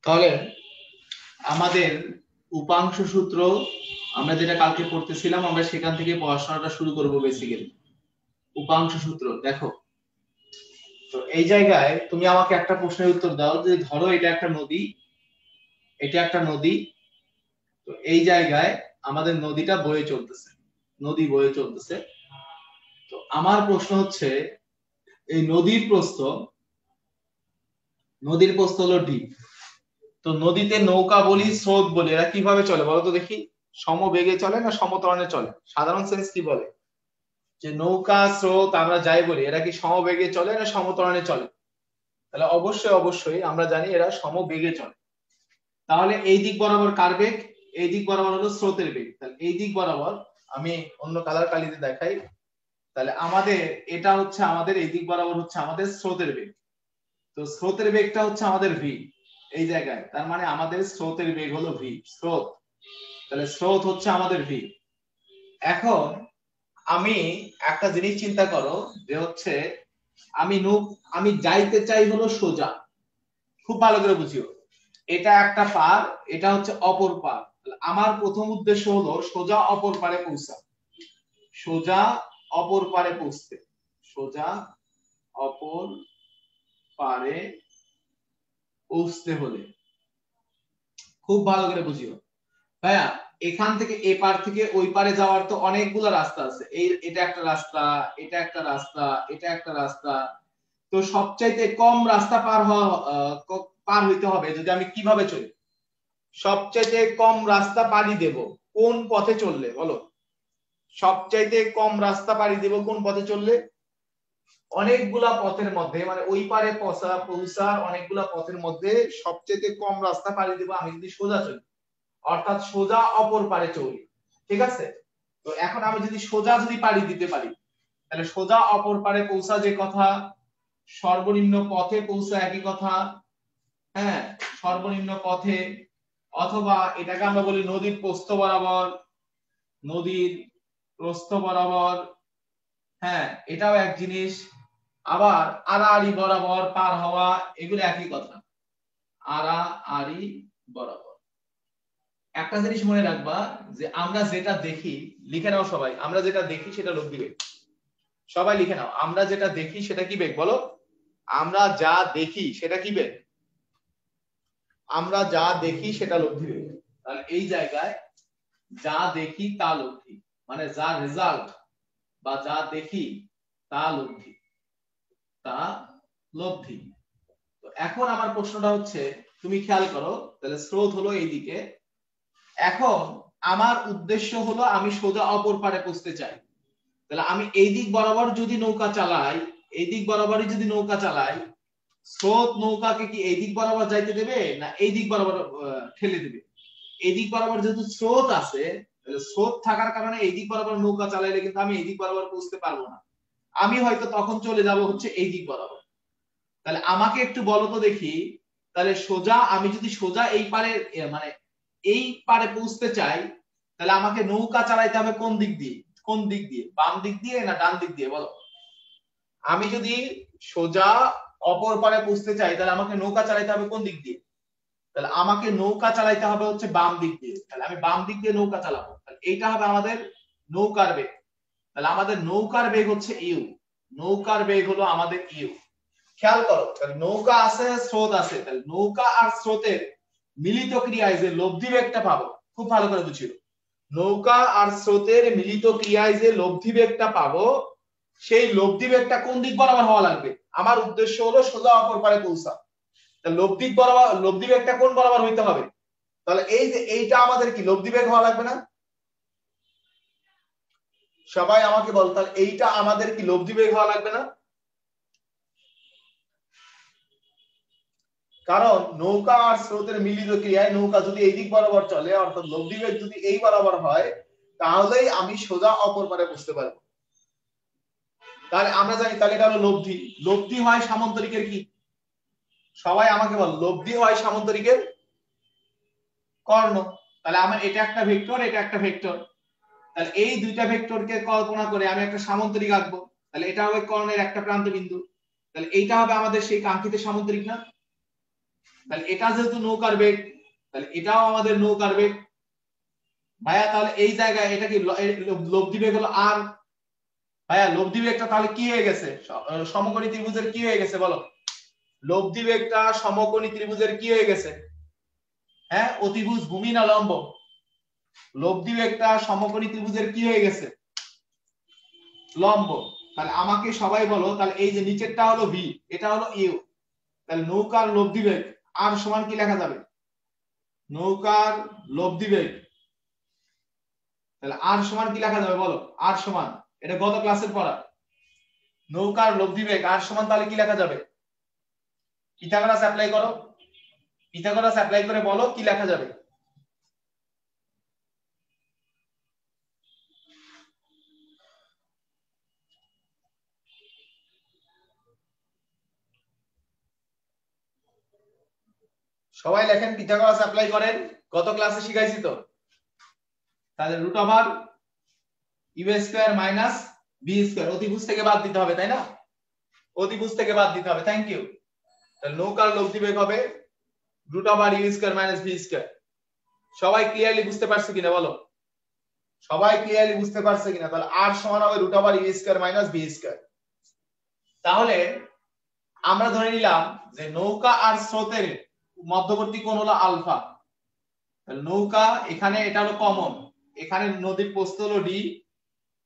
তাহলে আমাদের উপাংশ সূত্র আমরা যেটা কালকে পড়তেছিলাম, আমরা সেখান থেকে পড়াশোনাটা শুরু করব। বেসিক্যালি উপাংশ সূত্র দেখো। তো এই জায়গায় তুমি আমাকে একটা প্রশ্নের উত্তর দাও যে ধরো এটা একটা নদী, এটা একটা নদী। তো এই জায়গায় আমাদের নদীটা বয়ে চলতেছে, নদী বয়ে চলতেছে। তো আমার প্রশ্ন হচ্ছে এই নদীর প্রস্থ হলো ডি। তো নদীতে নৌকা বলি, স্রোত বলি, এরা কিভাবে চলে বলো তো দেখি? সমবেগে চলে না সমত্বরণে চলে? সাধারণ সেন্স কি বলে যে নৌকা স্রোত আমরা যাই বলি, এরা কি সমবেগে চলে না সমত্বরণে চলে? তাহলে অবশ্যই আমরা জানি এরা সমবেগে চলে। তাহলে এই দিক বরাবর কার বেগ? এই দিক বরাবর হলো স্রোতের বেগ। তাহলে এই দিক বরাবর আমি অন্য কালার কালিতে দেখাই। তাহলে আমাদের এটা হচ্ছে আমাদের এই দিক বরাবর হচ্ছে আমাদের স্রোতের বেগ। তো স্রোতের বেগটা হচ্ছে আমাদের ভি এই জায়গায়। তার মানে আমাদের স্রোতের বেগ হলো ভি, স্রোত। তাহলে স্রোত হচ্ছে আমাদের ভি। এখন আমি একটা জিনিস চিন্তা করো যে হচ্ছে আমি যাইতে চাই হলো সোজা। খুব ভালো করে বুঝিও, এটা একটা পার, এটা হচ্ছে অপর পার। আমার প্রথম উদ্দেশ্য হলো সোজা অপর পারে পৌঁছা, সোজা অপর পারে পৌঁছতে, সোজা অপর পারে পৌঁছতে হলে খুব ভালো করে বুঝিও ভাইয়া, এখান থেকে এ পার থেকে ওই পারে যাওয়ার তো অনেকগুলো রাস্তা আছে। এটা একটা রাস্তা, এটা একটা রাস্তা, এটা একটা রাস্তা। তো সবচাইতে কম রাস্তা পার হইতে হবে যদি আমি কিভাবে চলি? সবচাইতে কম রাস্তা পাড়ি দেব কোন পথে চললে বলো? সবচাইতে কম রাস্তা পাড়ি দেব কোন পথে চললে? অনেকগুলা পথের মধ্যে, মানে ওই পারে পৌঁছার অনেকগুলা পথের মধ্যে সবচাইতে কম রাস্তা পাড়ি দেব আমি যদি সোজা চলি, অর্থাৎ সোজা অপর পারে চলি। ঠিক আছে? তো এখন আমি যদি সোজা পাড়ি দিতে পারি, তাহলে সোজা অপর পারে পৌঁছা যে কথা, সর্বনিম্ন পথে পৌঁছা একই কথা। হ্যাঁ, সর্বনিম্ন পথে, অথবা এটাকে আমরা বলি নদীর প্রস্থ বরাবর, নদীর প্রস্থ বরাবর। হ্যাঁ, এটাও এক জিনিস। আবার আড়াআড়ি বরাবর পার হওয়া, এগুলো একই কথা, আড়াআড়ি বরাবর। একটা জিনিস মনে রাখবা যে আমরা যেটা দেখি, লিখে নাও সবাই, আমরা যেটা দেখি সেটা লোক দিবে। সবাই লিখে নাও, আমরা যেটা দেখি সেটা কি বেগ বলো? আমরা যা দেখি সেটা কি বেগ? আমরা যা দেখি সেটা লব্ধি বেগ। তাহলে এই জায়গায় যা দেখি তা লব্ধি, মানে যা রেজাল্ট বা যা দেখি তা লব্ধি, তা লব্ধি। তো এখন আমার প্রশ্নটা হচ্ছে, তুমি খেয়াল করো, তাহলে স্রোত হলো এইদিকে। এখন আমার উদ্দেশ্য হলো আমি সোজা অপর পারে পৌঁছতে চাই। তাহলে আমি এই দিক বরাবর যদি নৌকা চালাই, এই দিক বরাবরই যদি নৌকা চালাই, স্রোত নৌকাকে কি এই দিক বরাবর যাইতে দেবে না এই দিক বরাবর ঠেলে দেবে? এই দিক বরাবর যেহেতু স্রোত আছে, তাহলে স্রোত থাকার কারণে এই দিক বরাবর নৌকা চালাইলে কিন্তু আমি এই দিক বরাবর পৌঁছতে পারবো না। আমি হয়তো তখন চলে যাব হচ্ছে এই দিক বরাবর। তাহলে আমাকে একটু বলো তো দেখি, তাহলে সোজা আমি যদি সোজা এই পারে মানে এই পারে পৌঁছতে চাই, তাহলে আমাকে নৌকা চালাইতে হবে কোন দিক দিয়ে? কোন দিক দিয়ে? বাম দিক দিয়ে না ডান দিক দিয়ে বলো? আমি যদি সোজা অপর পারে পৌঁছতে চাই, তাহলে আমাকে নৌকা চালাইতে হবে কোন দিক দিয়ে? তাহলে আমাকে নৌকা চালাইতে হবে হচ্ছে বাম দিক দিয়ে। তাহলে আমি বাম দিক দিয়ে নৌকা চালাবো, তাহলে এইটা হবে আমাদের নৌকার বেগ। তাহলে আমাদের নৌকার বেগ হচ্ছে ইউ, নৌকার বেগ হলো আমাদের ইউ। খেয়াল করো, তাহলে নৌকা আছে স্রোত আছে, তাহলে নৌকা আর স্রোতের মিলিত ক্রিয়ায় যে লব্ধি বেগটা পাবো, খুব ভালো করে বুঝিও, নৌকা আর স্রোতের মিলিত ক্রিয়ায় যে লব্ধি বেগটা পাবো, সেই লব্ধি বেগটা কোন দিক বরাবর হওয়া লাগবে? আমার উদ্দেশ্য হলো সোজা অপর পারে পৌঁছা। তাহলে লব্ধি বেগটা কোন বরাবর হইতে হবে? তাহলে এই যে এইটা আমাদের কি লব্ধি বেগ হওয়া লাগবে না? সবাই আমাকে বল, তাহলে এইটা আমাদের কি লব্ধি বেগ হওয়া লাগবে না? কারণ নৌকা আর স্রোতের মিলিত ক্রিয়ায় নৌকা যদি এই দিক বরাবর চলে, অর্থাৎ লব্ধি বেগ যদি এই বরাবর হয়, তাহলেই আমি সোজা অপর পারে বুঝতে পারবো। তাহলে আমরা জানি, তাহলে এটা হলো লব্ধি। লব্ধি হয় সামান্তরিকের কি? সবাই আমাকে বল, লব্ধি হয় সামান্তরিকের কর্ণ। তাহলে আমার এটা একটা ভেক্টর, এটা একটা ভেক্টর। তাহলে এই দুইটা ভেক্টরকে কল্পনা করে আমি একটা সামান্তরিক আঁকবো, তাহলে এটা হবে কর্ণের একটা প্রান্ত বিন্দু। তাহলে এইটা হবে আমাদের সেই কাঙ্ক্ষিত সামুদ্রিক না? তাহলে এটা যেহেতু নৌকার বেগ, তাহলে এটাও আমাদের নৌকার বেগ ভাইয়া। তাহলে এই জায়গায় এটা কি লব্ধি বেগ হলো আর ভাইয়া, লব্ধি বেগটা তাহলে কি হয়ে গেছে? সমকোণী ত্রিভুজের কি হয়ে গেছে বলো? লব্ধি বেগটা সমকোণী ত্রিভুজের কি হয়ে গেছে? হ্যাঁ, অতিভুজ, ভূমি না লম্ব? লব্ধি বেগটা সমকোণী ত্রিভুজের কি হয়ে গেছে? লম্ব। তাহলে আমাকে সবাই বলো, তাহলে এই যে নিচেরটা হলো ভি, এটা হলো ইউ, তাহলে নৌকার লব্ধি বেগ আর সমান কি লেখা যাবে? নৌকার লব্ধি বেগ, তাহলে আর সমান কি লেখা যাবে বলো? আর সমান, এটা গত ক্লাসের পড়া। নৌকার লব্ধি বেগ আর সমান তাহলে কি লেখা যাবে? পিথাগোরাস অ্যাপ্লাই করো, পিথাগোরাস অ্যাপ্লাই করে বলো কি লেখা যাবে? সবাই লেখেন, পিথাগোরাস অ্যাপ্লাই করেন, গত ক্লাসে শিখাইছি তো। তাহলে root over u square minus b square, অতিভুজ থেকে বাদ দিতে হবে তাই না? অতিভুজ থেকে বাদ দিতে হবে, থ্যাংক ইউ। তাহলে নৌকার লব্ধি বেগ হবে root over u square minus b square. সবাই ক্লিয়ারলি বুঝতে পারছে কিনা বলো? সবাই ক্লিয়ারলি বুঝতে পারছে কিনা? তাহলে আর সমান হবে root over u square minus b square. তাহলে আমরা ধরে নিলাম যে নৌকা আর স্রোতের মধ্যবর্তী কোণ হলো আলফা। নৌকা এখানে এটা হলো কমন, এখানে নদীর প্রস্থ হলো ডি।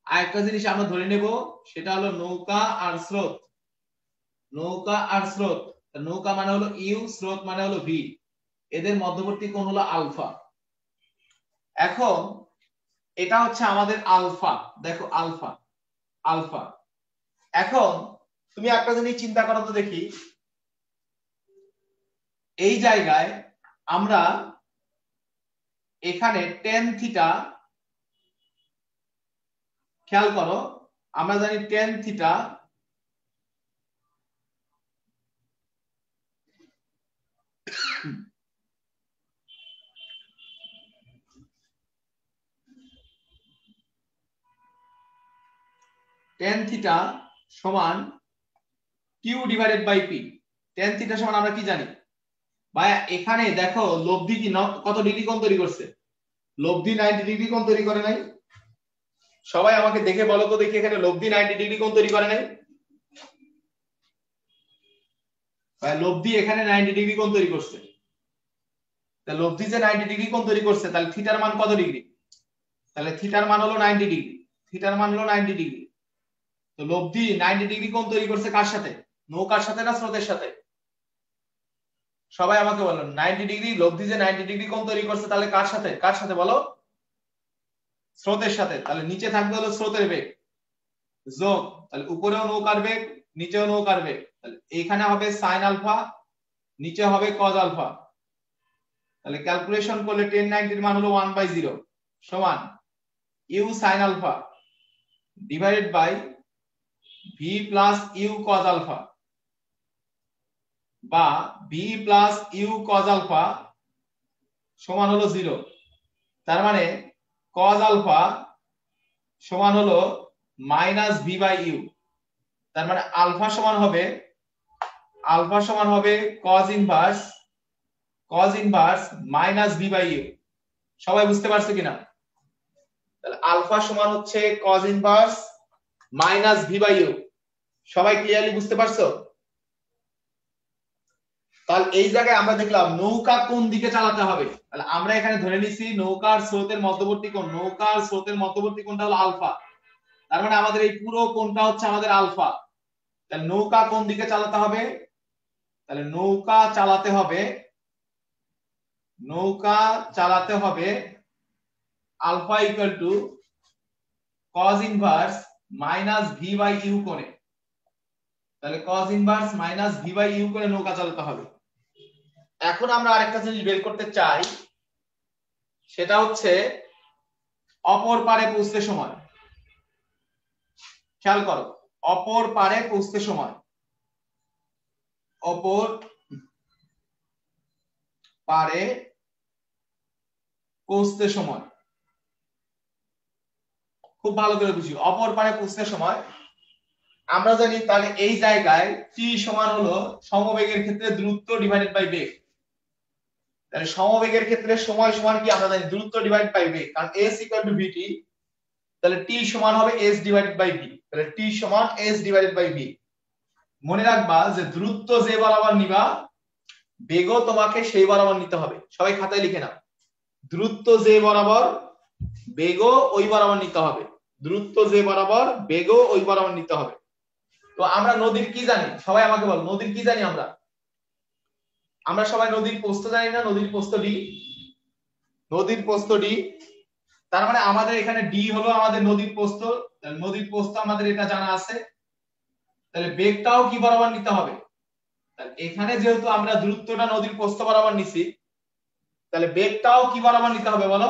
আরেকটা জিনিস আমরা ধরে নেব, সেটা হলো নৌকা আর স্রোত। নৌকা আর স্রোত, নৌকা মানে হলো ইউ, স্রোত মানে হলো ভি, এদের মধ্যবর্তী কোণ হলো আলফা। এখন এটা হচ্ছে আমাদের আলফা, দেখো আলফা, আলফা। এখন তুমি একটা জিনিস চিন্তা করো তো দেখি, এই জায়গায় আমরা এখানে টেন থিটা, খেয়াল করো, আমরা জানি টেন থিটা টেন থিটা সমান q divided by p. Tan theta সমান আমরা কি জানি ভাইয়া? এখানে দেখো লব্ধি কি কত ডিগ্রি কোণ তৈরি করছে? লব্ধি 90 ডিগ্রি কোণ তৈরি করে নাই? সবাই আমাকে দেখে বলো তো দেখি, এখানে লব্ধি 90 ডিগ্রি কোণ তৈরি করে নাই? ভাই লব্ধি এখানে 90 ডিগ্রি কোণ তৈরি করছে। তাহলে লব্ধি যে 90 ডিগ্রি কোণ তৈরি করছে, তাহলে থিটার মান কত ডিগ্রি? তাহলে থিটার মান হলো 90 ডিগ্রি, থিটার মান হলো 90 ডিগ্রি। তো লব্ধি 90 ডিগ্রি কোণ তৈরি করছে কার সাথে? নৌকার সাথে না স্রোতের সাথে? সবাই আমাকে বলো, 90 ডিগ্রি লব্ধি যে 90 ডিগ্রি কোণ তৈরি করছে, তাহলে কার সাথে, কার সাথে বলো? স্রোতের সাথে। তাহলে নিচে থাকবে হলো স্রোতের বেগ যোগ, তাহলে উপরেও নৌকার বেগ, নিচেও নৌকার বেগ, তাহলে এইখানে হবে সাইন আলফা, নিচে হবে কজ আলফা। তাহলে ক্যালকুলেশন করলে 1090 এর মান হলো 1/0 সমান u sine alpha divided by v plus u cos alpha, বা v plus u cos alpha সমান হলো 0। তার মানে কজ আলফা সমান হলো মাইনাস ভি বাই ইউ। তার মানে আলফা সমান হবে, আলফা সমান হবে cos inverse minus v by u. সবাই বুঝতে পারছো কিনা? তাহলে আলফা সমান হচ্ছে cos inverse minus v by u. সবাই ক্লিয়ারলি বুঝতে পারছো? তাহলে এই জায়গায় আমরা দেখলাম নৌকা কোন দিকে চালাতে হবে। তাহলে আমরা এখানে ধরে নিছি নৌকার স্রোতের মধ্যবর্তী কোণ, নৌকার স্রোতের মধ্যবর্তী কোণটা হলো আলফা। তার মানে আমাদের এই পুরো কোণটা হচ্ছে আমাদের আলফা। তাহলে নৌকা কোন দিকে চালাতে হবে? তাহলে নৌকা চালাতে হবে, নৌকা চালাতে হবে alpha equal to cos inverse minus v by u কোণে। তাহলে cos inverse minus v by u কোণে নৌকা চালাতে হবে। এখন আমরা আরেকটা জিনিস বের করতে চাই, সেটা হচ্ছে অপর পারে পৌঁছতে সময়। খেয়াল করো, অপর পারে পৌঁছতে সময়, অপর পারে পৌঁছতে সময়, খুব ভালো করে বুঝি। অপর পারে পৌঁছতে সময় আমরা জানি তাহলে এই জায়গায় t সমান হলো সমবেগের ক্ষেত্রে দ্রুত ডিভাইডেড বাই বেগ। তাহলে সমবেগের ক্ষেত্রে সময় সমান কি আমরা জানি দ্রুত ডিভাইড বাই বেগ, কারণ s = vt। তাহলে t সমান হবে s ডিভাইডেড বাই v। তাহলে t সমান s ডিভাইডেড বাই v। মনে রাখবা যে দ্রুত যে বরাবর নিবা বেগও তোমাকে সেই বরাবর নিতে হবে। সবাই খাতায় লিখে নাও, দ্রুত যে বরাবর বেগও ওই বরাবর নিতে হবে। দ্রুত যে বরাবর বেগও ওই বরাবর নিতে হবে। তো আমরা নদীর কি জানি, সবাই আমাকে বল, নদীর কি জানি আমরা? আমরা সবাই নদীর প্রস্থ জানি না? নদীর প্রস্থ d। নদীর প্রস্থ d, তার মানে আমাদের এখানে d হলো আমাদের নদীর প্রস্থ। নদীর প্রস্থ আমাদের এটা জানা আছে। তাহলে বেগটাও কি বরাবর নিতে হবে? তাহলে এখানে যেহেতু আমরা দ্রুতটা নদীর প্রস্থ বরাবর নিছি, তাহলে বেগটাও কি বরাবর নিতে হবে বলো?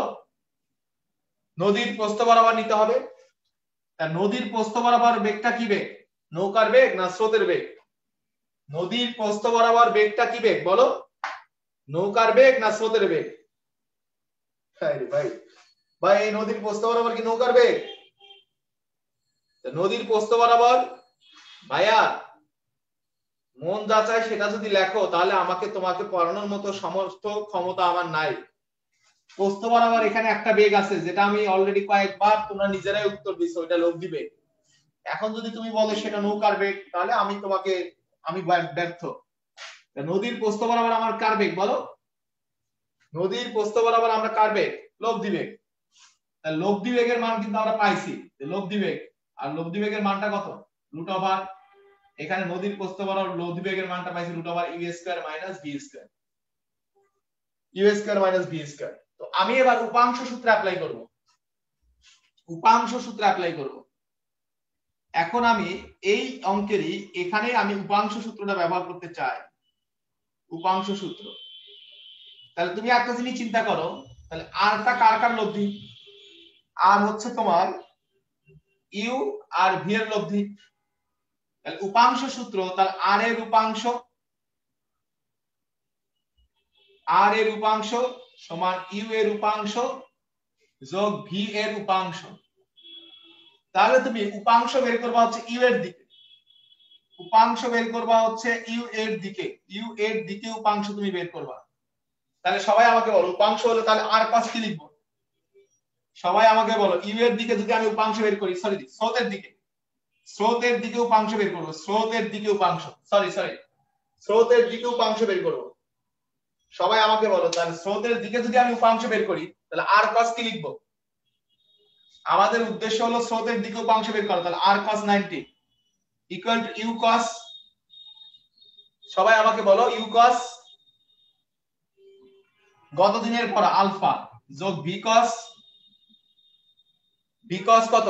নদীর প্রস্থ বরাবর নিতে হবে। তা নদীর প্রস্থ বরাবর বেগটা কি বেগ? নৌকার বেগ না স্রোতের বেগ? নদীর প্রস্থ বরাবর বেগটা কি বেগ বলো? নৌকার বেগ না স্রোতের বেগ? ভাই ভাই এই নদীর প্রস্থ বরাবর কি নৌকার বেগ? নদীর প্রস্থ বরাবর ভাইয়া মন যা চায় সেটা যদি লেখো তাহলে আমাকে তোমাকে পড়ানোর মতো সমস্ত ক্ষমতা আমার নাই। প্রস্থ বরাবর এখানে একটা বেগ আছে যেটা আমি অলরেডি কয়েকবার তোমরা নিজেরাই উত্তর দিছো, ওটা লব্ধি বেগ। এখন যদি তুমি বলো সেটা নৌকার বেগ তাহলে আমি ব্যর্থ। নদীর প্রস্থ বরাবর আমার কার বেগ বলো? নদীর প্রস্থ বরাবর আমরা কার বেগ? লব্ধি বেগ। তাহলে লব্ধি বেগের মান কিন্তু আমরা পাইছি, লব্ধি বেগ। আর লব্ধি বেগের মানটা কত? √, এখানে নদীর প্রস্থ বরাবর লব্ধি বেগের মানটা পাইছি √u² - v²। তো আমি এবার উপাংশ সূত্র অ্যাপ্লাই করব। উপাংশ সূত্র অ্যাপ্লাই করব। এখন আমি এই অঙ্কেরই এখানে আমি উপাংশ সূত্রটা ব্যবহার করতে চাই। উপাংশ সূত্র, তাহলে তুমি একটা জিনিস চিন্তা করো, তাহলে আরটা কার কার লব্ধি? আর হচ্ছে তোমার ইউ আর ভি এর লব্ধি। তাহলে উপাংশ সূত্র, তাহলে আর এর উপাংশ সমান ইউ এর উপাংশ যোগ ভি এর উপাংশ। তাহলে তুমি উপাংশ বের করবা হচ্ছে ইউ এর দিকে, উপাংশ বের করবা হচ্ছে ইউ এর দিকে, ইউ এর দিকে উপাংশ তুমি বের করবা। তাহলে সবাই আমাকে বলো উপাংশ হলে তাহলে আর পাঁচ কি লিখবো? সবাই আমাকে বলো ইউ এর দিকে যদি আমি উপাংশ বের করি, সরি স্রোতের দিকে, স্রোতের দিকে উপাংশ বের করবো, স্রোতের দিকে উপাংশ, স্রোতের দিকে উপাংশ বের করবো। সবাই আমাকে বলো তাহলে স্রোতের দিকে যদি আমি উপাংশ বের করি তাহলে আর cos কি লিখবো? আমাদের উদ্দেশ্য হলো স্রোতের দিকে উপাংশ বের করা, তাহলে r cos 90 equal to u cos, সবাই আমাকে বলো u cos গত দিনের পড়া আলফা যোগ v cos, কত?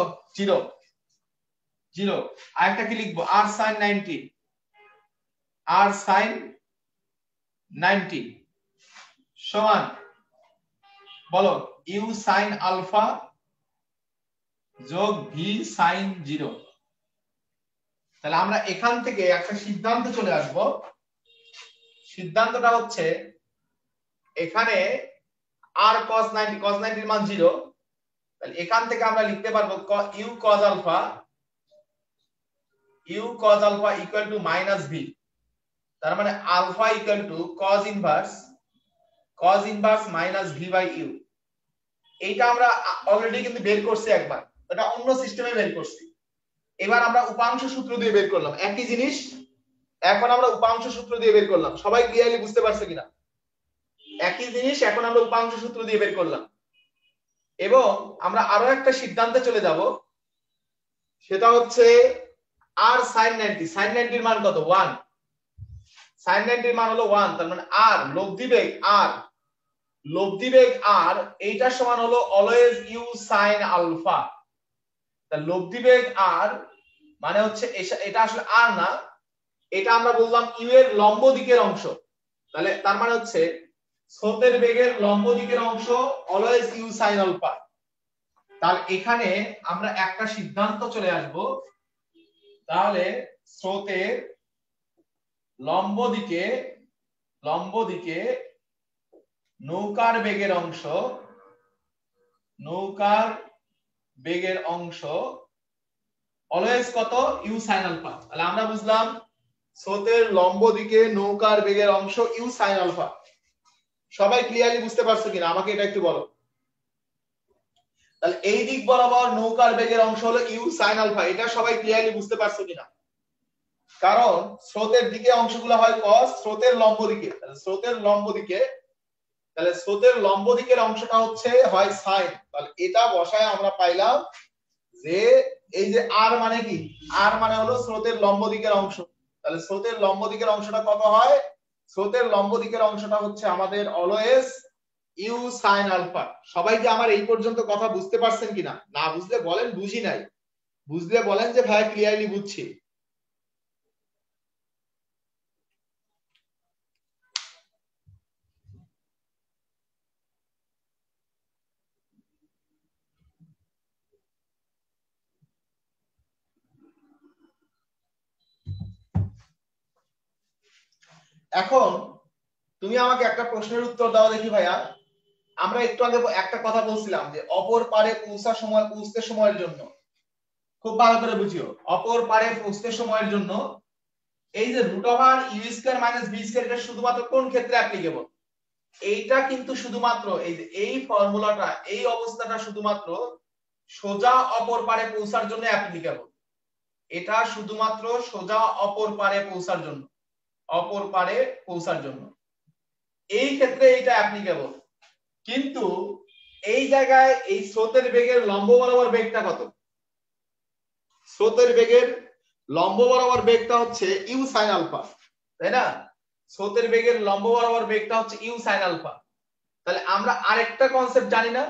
0। আরেকটা কি লিখবো? r sin 90, r sin 90 সমান বলো u sin আলফা যোগ v sin 0। তাহলে আমরা এখান থেকে একটা সিদ্ধান্ত চলে আসব। সিদ্ধান্তটা হচ্ছে এখানে r cos 90 এর মান 0, তাহলে এখান থেকে আমরা লিখতে পারবো u cos alpha equal to minus v। তার মানে alpha equal to cos inverse minus v by u। এইটা আমরা অলরেডি কিন্তু বের করছি একবার, এটা অন্য সিস্টেমে বের করছি। এবার আমরা উপাংশ সূত্র দিয়ে বের করলাম একই জিনিস, এখন আমরা উপাংশ সূত্র দিয়ে বের করলাম। সবাই ক্লিয়ারলি বুঝতে পারছে কিনা? একই জিনিস এখন আমরা উপাংশ সূত্র দিয়ে বের করলাম এবং আমরা আরো একটা সিদ্ধান্তে চলে যাব, সেটা হচ্ছে r sin 90, sin 90 এর মান কত? 1, sin 90 এর মান হলো 1। তার মানে r লব্ধি বেগ r এইটার সমান হলো অলওয়েজ u sin আলফা। তাহলে লব্ধি বেগ r মানে হচ্ছে এটা আসলে r না, এটা আমরা বললাম u এর লম্ব দিকের অংশ। তাহলে তার মানে হচ্ছে স্রোতের বেগের লম্ব দিকের অংশ অলওয়েজ u sin আলফা। তাহলে এখানে আমরা একটা সিদ্ধান্ত চলে আসব, তাহলে স্রোতের লম্ব দিকে নৌকার বেগের অংশ অলওয়েজ কত ইউ সাইন আলফা। তাহলে আমরা বুঝলাম স্রোতের লম্ব দিকে নৌকার বেগের অংশ ইউ সাইন আলফা। সবাই ক্লিয়ারলি বুঝতে পারছো কিনা আমাকে এটা একটু বলো। তাহলে এই দিক বরাবর নৌকার বেগের অংশ হলো ইউ সাইন আলফা, এটা সবাই ক্লিয়ারলি বুঝতে পারছো কিনা? কারণ স্রোতের দিকে অংশগুলো হয় কস, স্রোতের লম্ব দিকে, তাহলে স্রোতের লম্ব দিকে, তাহলে স্রোতের লম্ব দিকের অংশটা হচ্ছে হয় সাইন। তাহলে এটা বসায় আমরা পাইলাম যে এই যে আর মানে কি, আর মানে হলো স্রোতের লম্ব দিকের অংশ। তাহলে স্রোতের লম্ব দিকের অংশটা কত হয়? স্রোতের লম্ব দিকের অংশটা হচ্ছে আমাদের অলওয়েজ ইউ সাইন আলফা। সবাই কি আমার এই পর্যন্ত কথা বুঝতে পারছেন কিনা? না বুঝলে বলেন বুঝি নাই, বুঝলে বলেন যে ভাই ক্লিয়ারলি বুঝছি। এখন তুমি আমাকে একটা প্রশ্নের উত্তর দাও দেখি ভাইয়া। আমরা একটু আগে একটা কথা বলছিলাম যে অপর পারে পৌঁছতে সময়ের জন্য, খুব ভালো করে বুঝিও, অপর পারে পৌঁছতে সময়ের জন্য এই যে root over u square minus b square, এটা শুধুমাত্র কোন ক্ষেত্রে অ্যাপ্লিকেবল? এইটা কিন্তু শুধুমাত্র এই যে এই ফর্মুলাটা, এই অবস্থাটা শুধুমাত্র সোজা অপর পারে পৌঁছার জন্য অ্যাপ্লিকেবল। এটা শুধুমাত্র সোজা অপর পারে পৌঁছার জন্য, অপর পারে পৌঁছার জন্য এই ক্ষেত্রে এটা অ্যাপ্লিকেবল। কিন্তু এই জায়গায় এই স্রোতের বেগের লম্ব বরাবর বেগটা কত? স্রোতের বেগের লম্ব বরাবর বেগটা হচ্ছে ইউ সাইন আলফা, তাই না? স্রোতের বেগের লম্ব বরাবর বেগটা হচ্ছে ইউ সাইন আলফা। তাহলে আমরা আরেকটা কনসেপ্ট জানি না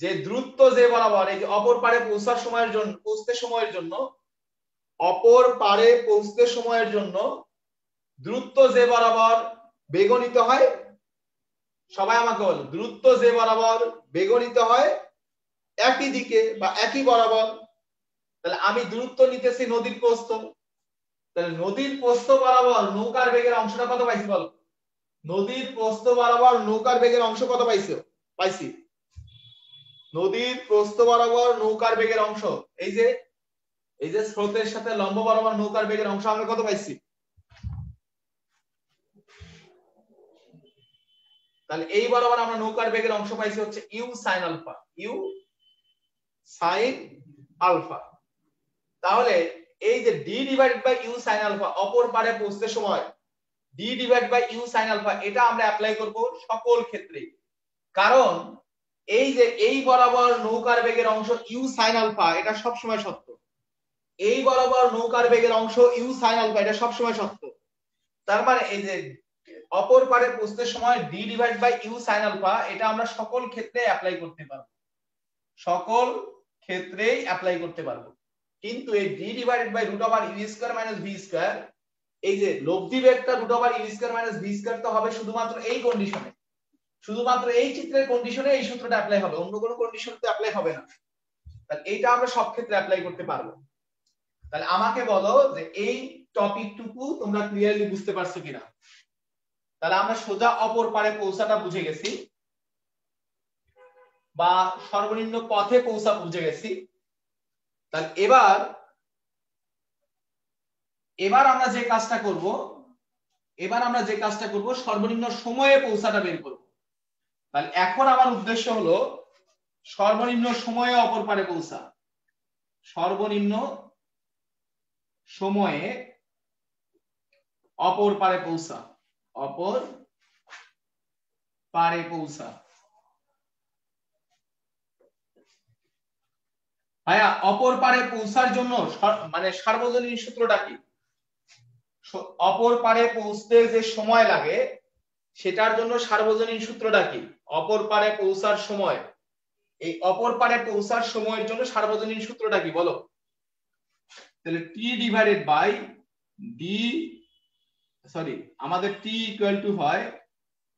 যে দ্রুত যে বরাবর এই যে অপর পারে পৌঁছার সময়ের জন্য, পৌঁছতে সময়ের জন্য, অপর পারে পৌঁছতে সময়ের জন্য দ্রুত যে বরাবর বেগ নিতে হয়, সবাই আমাকে বল, দ্রুত যে বরাবর বেগ নিতে হয় একই দিকে বা একই বরাবর। তাহলে আমি দূরত্ব নিতেছি নদীর প্রস্থ, তাহলে নদীর প্রস্থ বরাবর নৌকার বেগের অংশটা কত পাইছি বলো? নদীর প্রস্থ বরাবর নৌকার বেগের অংশ কত পাইছি? নদীর প্রস্থ বরাবর নৌকার বেগের অংশ, এই যে স্রোতের সাথে লম্ব বরাবর নৌকার বেগের অংশ আমরা কত পাইছি? তাহলে এই বরাবর আমরা নৌকার বেগের অংশ পাইছি হচ্ছে u sine alpha, u sine alpha. তাহলে এই যে d divided by u sine alpha অপর পারে পৌঁছতে সময় d divide by u sine alpha, এটা আমরা অ্যাপ্লাই করব সকল ক্ষেত্রে। কারণ এই যে এই বরাবর নৌকার বেগের অংশ ইউ সাইন আলফা, এটা সব সময় সত্য। এই বরাবর নৌকার বেগের অংশ ইউ সাইন আলফা, এটা সব সময় সত্য। তার মানে এই যে অপর পারে পৌঁছতে সময় d divide by u sine alpha, এটা আমরা সকল ক্ষেত্রে অ্যাপ্লাই করতে পারবো, সকল ক্ষেত্রেই অ্যাপ্লাই করতে পারবো। কিন্তু এই d divided by root over u square minus v square, এই যে লব্ধি বেগটা root over u square minus v square তো হবে শুধুমাত্র এই কন্ডিশনে, শুধুমাত্র এই চিত্রের কন্ডিশনে এই সূত্রটা অ্যাপ্লাই হবে, অন্য কোনো কন্ডিশনে তো অ্যাপ্লাই হবে না। তাহলে এইটা আমরা সব ক্ষেত্রে অ্যাপ্লাই করতে পারবো। তাহলে আমাকে বলো যে এই টপিকটুকু তোমরা ক্লিয়ারলি বুঝতে পারছো কিনা? তাহলে আমরা সোজা অপর পারে পৌঁছাটা বুঝে গেছি, বা সর্বনিম্ন পথে পৌঁছা বুঝে গেছি। তাহলে এবার আমরা যে কাজটা করব, সর্বনিম্ন সময়ে পৌঁছাটা বের করব। তাহলে এখন আমার উদ্দেশ্য হলো সর্বনিম্ন সময়ে অপর পারে পৌঁছা, সর্বনিম্ন সময়ে অপর পারে পৌঁছা, অপর পারে পৌঁছা। ভাইয়া অপর পারে পৌঁছার জন্য মানে সার্বজনীন সূত্রটা কি? অপর পারে পৌঁছতে যে সময় লাগে সেটার জন্য সার্বজনীন সূত্রটা কি? অপর পারে পৌঁছার সময়, এই অপর পারে পৌঁছার সময়ের জন্য সার্বজনীন সূত্রটা কি বলো? তাহলে t ডিভাইডেড বাই আমাদের t ইকুয়াল টু হয়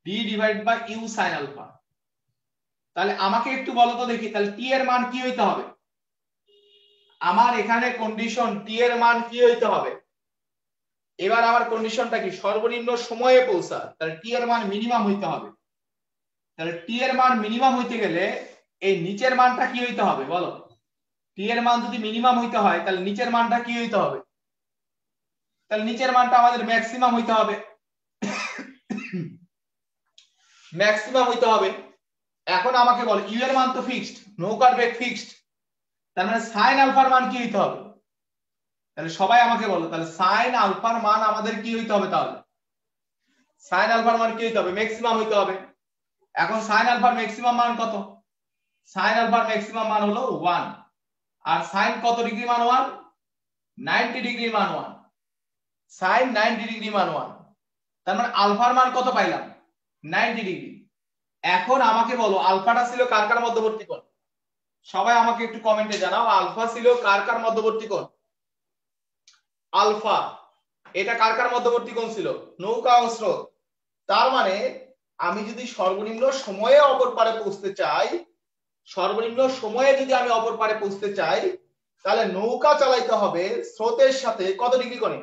d divided by u sin alpha. তাহলে আমাকে একটু বলো তো দেখি, তাহলে t এর মান কি হইতে হবে? আমার এখানে কন্ডিশন t এর মান কি হইতে হবে? এবার আমার কন্ডিশনটা কি? সর্বনিম্ন সময়ে পৌঁছা, তাহলে t এর মান মিনিমাম হইতে হবে। তাহলে t এর মান মিনিমাম হইতে গেলে এই নিচের মানটা কি হইতে হবে বলো? টি এর মান যদি মিনিমাম হইতে হয় তাহলে নিচের মানটা কি হইতে হবে? তাহলে নিচের মানটা আমাদের ম্যাক্সিমাম হইতে হবে, ম্যাক্সিমাম হইতে হবে। এখন আমাকে বল ইউ এর মান তো ফিক্সড, নৌকার বেগ ফিক্সড, তার মানে সাইন আলফার মান কি হইতে হবে? তাহলে সবাই আমাকে বলো, তাহলে সাইন আলফার মান আমাদের কি হইতে হবে? তাহলে সাইন আলফার মান কি হইতে হবে? ম্যাক্সিমাম হইতে হবে। এখন সাইন আলফার ম্যাক্সিমাম মান কত? সাইন আলফার ম্যাক্সিমাম মান হলো 1, আর সাইন কত ডিগ্রি মান 1? 90 ডিগ্রি মান 1, সাইন 90 ডিগ্রি মান 1, তার মানে আলফার মান কত পাইলাম? 90 ডিগ্রি। এখন আমাকে বলো আলফাটা ছিল কার কার মধ্যবর্তী কোণ? সবাই আমাকে একটু কমেন্টে জানাও আলফা ছিল কার কার মধ্যবর্তী কোণ? আলফা এটা কার কার মধ্যবর্তী কোণ ছিল? নৌকা ও স্রোত। তার মানে আমি যদি সর্বনিম্ন সময়ে অপর পারে পৌঁছতে চাই, সর্বনিম্ন সময়ে যদি আমি অপর পারে পৌঁছতে চাই, তাহলে নৌকা চালাইতে হবে স্রোতের সাথে কত ডিগ্রি কোণে?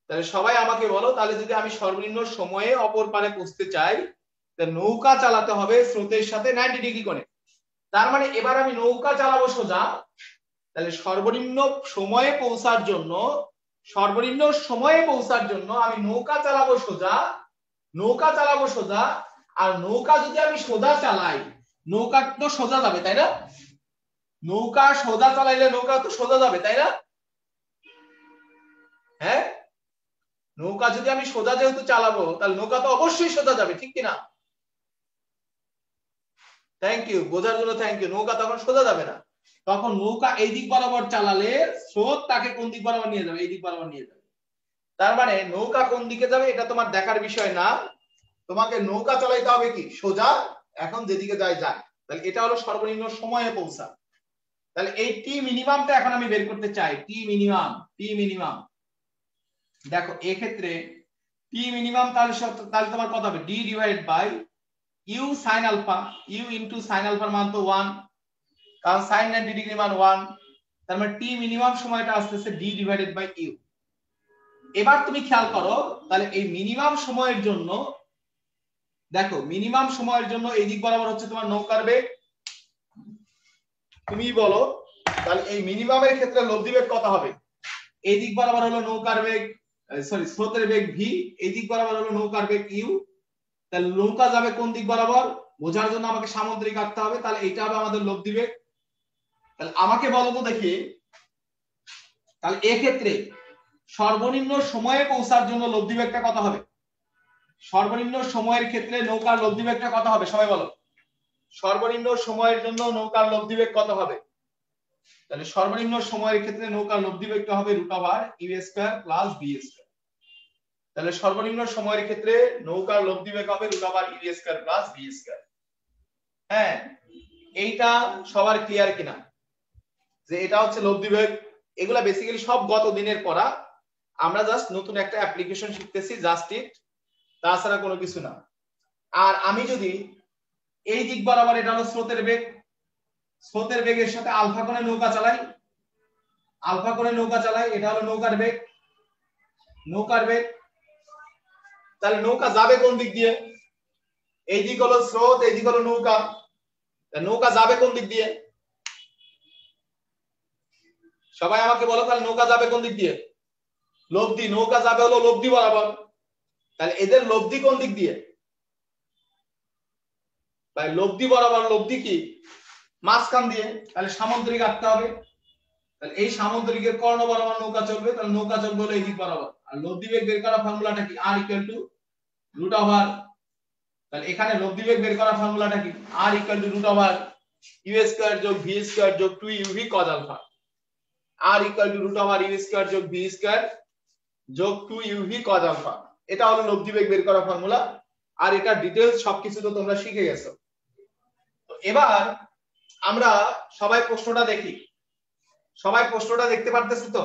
তাহলে সবাই আমাকে বলো, তাহলে যদি আমি সর্বনিম্ন সময়ে অপর পারে পৌঁছতে চাই তাহলে নৌকা চালাতে হবে স্রোতের সাথে 90 ডিগ্রি কোণে। তার মানে এবার আমি নৌকা চালাবো সোজা, তাহলে সর্বনিম্ন সময়ে পৌঁছার জন্য, সর্বনিম্ন সময়ে পৌঁছার জন্য আমি নৌকা চালাবো সোজা, নৌকা চালাবো সোজা। আর নৌকা যদি আমি সোজা চালাই, নৌকা তো সোজা যাবে তাই না? নৌকা সোজা চালাইলে নৌকা তো সোজা যাবে তাই না? হ্যাঁ, নৌকা যদি আমি সোজা যেহেতু চালাবো তাহলে নৌকা তো অবশ্যই সোজা যাবে, ঠিক কিনা? থ্যাংক ইউ, বোঝার জন্য থ্যাংক ইউ। নৌকা তখন সোজা যাবে না, তখন নৌকা এই দিক বরাবর চালালে স্রোত তাকে কোন দিক বরাবর নিয়ে যাবে? এই দিক বরাবর নিয়ে যাবে। তার মানে নৌকা কোন দিকে যাবে এটা তোমার দেখার বিষয় না, তোমাকে নৌকা চালাইতে হবে কি সোজা, এখন যেদিকে যায় যায়। তাহলে এটা হলো সর্বনিম্ন সময়ে পৌঁছা। তাহলে এই টি মিনিমামটা এখন আমি বের করতে চাই, টি মিনিমাম, টি মিনিমাম। দেখো এই ক্ষেত্রে টি মিনিমাম তাহলে তোমার কত হবে? D divided by u sin alpha, u into sin আলফার মান তো 1, কারণ sin 90 ডিগ্রি মান 1, তার মানে টি মিনিমাম সময়টা আসতেছে ডি ডিভাইডেড বাই ইউ। এবার তুমি খেয়াল করো, তাহলে এই মিনিমাম সময়ের জন্য দেখো, মিনিমাম সময়ের জন্য এই দিক বরাবর হচ্ছে তোমার নৌকার বেগ, তুমি বলো তাহলে এই মিনিমামের ক্ষেত্রে লব্ধি বেগ কত হবে? এই দিক বরাবর হলো নৌকার বেগ, সরি স্রোতের বেগ ভি, এই দিক বরাবর হলো নৌকার বেগ ইউ। তাহলে নৌকা যাবে কোন দিক বরাবর বোঝার জন্য আমাকে সামুদ্রিক আঁকতে হবে, তাহলে এইটা হবে আমাদের লব্ধি বেগ। তাহলে আমাকে বলো তো দেখি, তাহলে এক্ষেত্রে সর্বনিম্ন সময়ে পৌঁছার জন্য লব্ধি বেগটা কত হবে? সর্বনিম্ন সময়ের ক্ষেত্রে নৌকার লব্ধি বেগটা কত হবে? সবাই বলো, সর্বনিম্ন সময়ের জন্য নৌকার লব্ধি বেগ কত হবে? তাহলে সর্বনিম্ন সময়ের ক্ষেত্রে নৌকার লব্ধি বেগটা হবে √ইউ² প্লাস ভি²। তাহলে সর্বনিম্ন সময়ের ক্ষেত্রে নৌকার লব্ধি বেগ হবে √ইউ² প্লাস ভি²। হ্যাঁ, এইটা সবার ক্লিয়ার কিনা যে এটা হচ্ছে লব্ধি বেগ? এগুলা বেসিক্যালি সব গত দিনের পড়া, আমরা জাস্ট নতুন একটা অ্যাপ্লিকেশন শিখতেছি, জাস্ট ইট, তাছাড়া কোনো কিছু না। আর আমি যদি এই দিক বরাবর, এটা হলো স্রোতের বেগ, স্রোতের বেগের সাথে আলফা কোণে নৌকা চালাই, আলফা কোণে নৌকা চালাই, এটা হলো নৌকার বেগ, নৌকার বেগ। তাহলে নৌকা যাবে কোন দিক দিয়ে? এই দিক হলো স্রোত, এই দিক হলো নৌকা, নৌকা যাবে কোন দিক দিয়ে? সবাই আমাকে বলো, তাহলে নৌকা যাবে কোন দিক দিয়ে? লব্ধি, নৌকা যাবে হলো লব্ধি বরাবর। তাহলে এদের লব্ধি কোন দিক দিয়ে? ভাই লব্ধি বরাবর, লব্ধি কি মাঝখান দিয়ে, তাহলে সামুদ্রিক আঁকতে হবে। তাহলে এই সামুদ্রিকের কর্ণ বরাবর নৌকা চলবে, তাহলে নৌকা চলবে হলো এই দিক বরাবর। আর লব্ধি বেগ বের করার ফর্মুলাটা কি? R √, তাহলে এখানে লব্ধি বেগ বের করার ফর্মুলাটা কি? R √u² যোগ v² যোগ 2uv cos alpha. R √u² যোগ v² যোগ 2uv cos আলফা, এটা হলো লব্ধি বেগ বের করার ফর্মুলা। আর এটা ডিটেইলস সবকিছু তো তোমরা শিখে গেছো। তো এবার আমরা সবাই প্রশ্নটা দেখি, সবাই প্রশ্নটা দেখতে পারতেছো তো?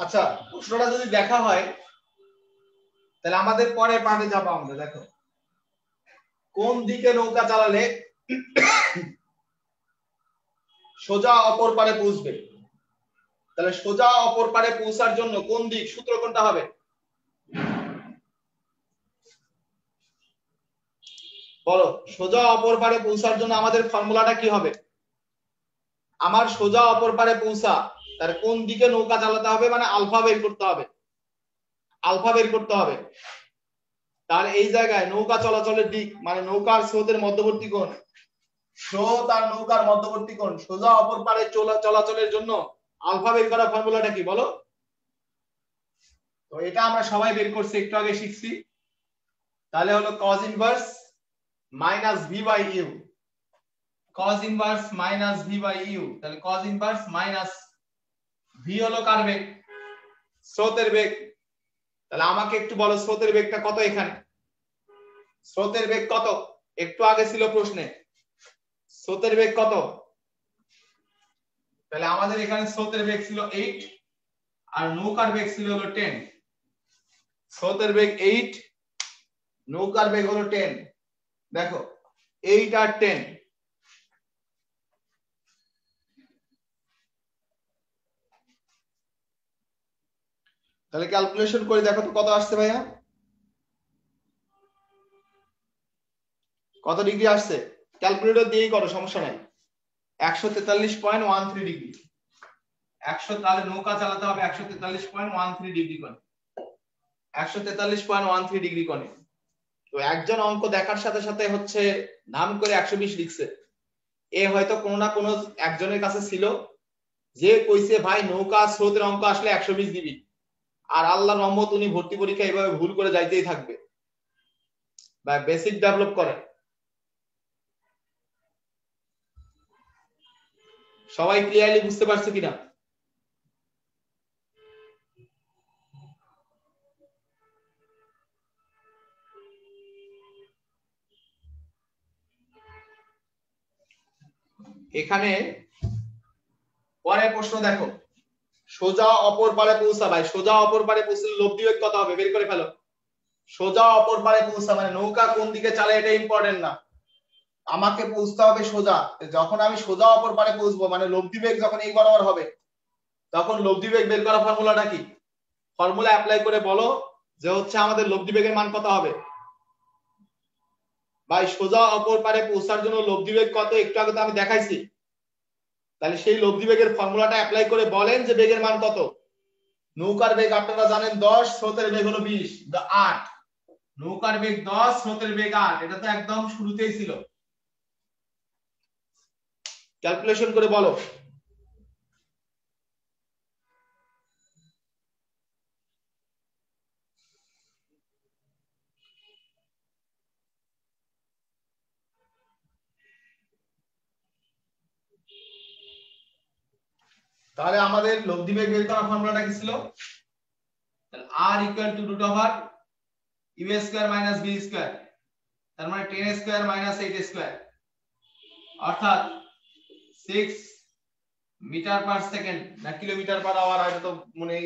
আচ্ছা, প্রশ্নটা যদি দেখা হয় তাহলে আমাদের পরের পার্টে যাবো আমরা। দেখো কোন দিকে নৌকা চালালে সোজা অপর পারে পৌঁছবে। তাহলে সোজা অপর পারে পৌঁছার জন্য কোন দিক, সূত্র কোনটা হবে? বলো, সোজা অপর পারে পৌঁছার জন্য আমাদের ফর্মুলাটা কি হবে? আমার সোজা অপর পারে পৌঁছা, তার কোন দিকে নৌকা চালাতে হবে, মানে আলফা বের করতে হবে, আলফা বের করতে হবে। তার এই জায়গায় নৌকা চলাচলের দিক মানে নৌকার স্রোতের মধ্যবর্তী কোণ, স্রোত আর নৌকার মধ্যবর্তী কোণ, সোজা অপর পারে চলাচলের জন্য আলফা বের করার ফর্মুলাটা কি বলো? তো এটা আমরা সবাই বের করছি, একটু আগে শিখছি। তাহলে হলো cos inverse minus v by u, cos inverse minus v by u। তাহলে cos ইনভার্স মাইনাস v হলো কার বেগ? স্রোতের বেগ। তাহলে আমাকে একটু বলো স্রোতের বেগটা কত এখানে? স্রোতের বেগ কত? একটু আগে ছিল প্রশ্নে, স্রোতের বেগ কত? তাহলে আমাদের এখানে স্রোতের বেগ ছিল 8 আর নৌকার বেগ ছিল হলো 10। স্রোতের বেগ 8, নৌকার বেগ হলো 10। দেখো 8 আর 10, তাহলে ক্যালকুলেশন করে দেখো তো কত আসছে ভাইয়া, কত ডিগ্রি আসছে? ক্যালকুলেটর দিয়েই করো, সমস্যা নাই। 143.13 ডিগ্রি। 100, তাহলে নৌকা চালাতে হবে 143.13 ডিগ্রি কোণে, 143.13 ডিগ্রি কোণে। তো একজন অঙ্ক দেখার সাথে সাথে হচ্ছে নাম করে 120 লিখছে। এ হয়তো কোনো না কোনো একজনের কাছে ছিল যে কইছে ভাই নৌকা স্রোতের অঙ্ক আসলে 120 দিবি, আর আল্লাহর রহমত উনি ভর্তি পরীক্ষা এইভাবে ভুল করে যাইতেই থাকবে। বা বেসিক ডেভেলপ করে। সবাই ক্লিয়ারলি বুঝতে পারছো কিনা? এখানে পরের প্রশ্ন দেখো, সোজা অপর পারে পৌঁছা। ভাই সোজা অপর পারে পৌঁছলে লব্ধি বেগ কত হবে বের করে ফেলো। সোজা অপর পারে পৌঁছা মানে নৌকা কোন দিকে চালায় এটা ইম্পর্টেন্ট না, আমাকে পৌঁছতে হবে সোজা। যখন আমি সোজা অপর পারে পৌঁছবো মানে লব্ধি বেগ যখন এই বরাবর হবে, তখন লব্ধি বেগ বের করার ফর্মুলাটা কি? ফর্মুলা অ্যাপ্লাই করে বলো যে হচ্ছে আমাদের লব্ধি বেগের মান কত হবে। ভাই সোজা অপর পারে পৌঁছার জন্য লব্ধি বেগ কত একটু আগে তো আমি দেখাইছি। তাহলে সেই লব্ধি বেগের ফর্মুলাটা অ্যাপ্লাই করে বলেন যে বেগের মান কত। নৌকার বেগ আপনারা জানেন 10, স্রোতের বেগ হলো 20, 8। নৌকার বেগ 10, স্রোতের বেগ 8, এটা তো একদম শুরুতেই ছিল। ক্যালকুলেশন করে বলো। তাহলে আমাদের লব্ধি বেগ বের করার ফর্মুলাটা কি ছিল? তাহলে r equal to root over u square minus v square, তার মানে 10 স্কয়ার মাইনাস 8 স্কয়ার, অর্থাৎ 6 মিটার পার সেকেন্ড না কিলোমিটার পার আওয়ার, এটা তো মনে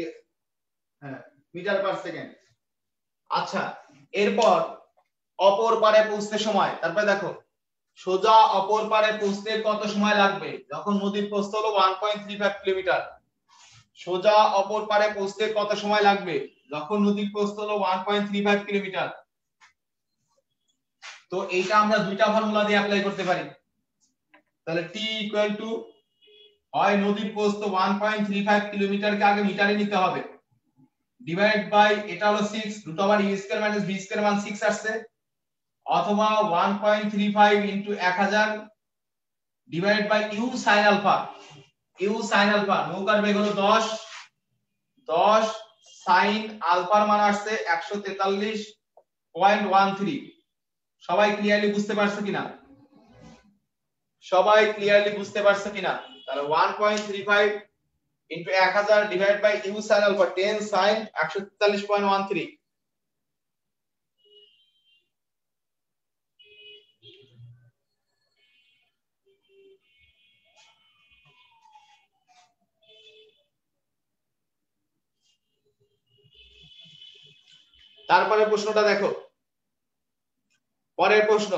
হ্যাঁ মিটার পার সেকেন্ড। আচ্ছা, এরপর অপর পারে পৌঁছতে সময়, তারপরে দেখো সোজা অপর পারে পৌঁছতে কত সময় লাগবে। যখন নদীর প্রস্থ হলো 1.35 কিলোমিটার, সোজা অপর পারে পৌঁছতে কত সময় লাগবে যখন নদীর প্রস্থ হলো 1.35 কিলোমিটার। তো এইটা আমরা দুইটা ফর্মুলা দিয়ে অ্যাপ্লাই করতে পারি। তাহলে t ইকুয়াল টু হয় নদীর প্রস্থ 1.35 কিলোমিটারকে আগে মিটারে নিতে হবে, ডিভাইড বাই এটা হলো 6 root over u square minus v square মান 6 আসছে, অথবা 1.35 into 1000 divide by u sin alpha. u sin alpha নৌকার বেগ হলো 10, 10 sin আলফার মান আসছে 143.13। সবাই ক্লিয়ারলি বুঝতে পারছো কিনা? সবাই ক্লিয়ারলি বুঝতে পারছো কিনা? তাহলে 1.35 into 1000 divide by u sin alpha 10 sin 143.13। তারপরে প্রশ্নটা দেখো, পরের প্রশ্ন,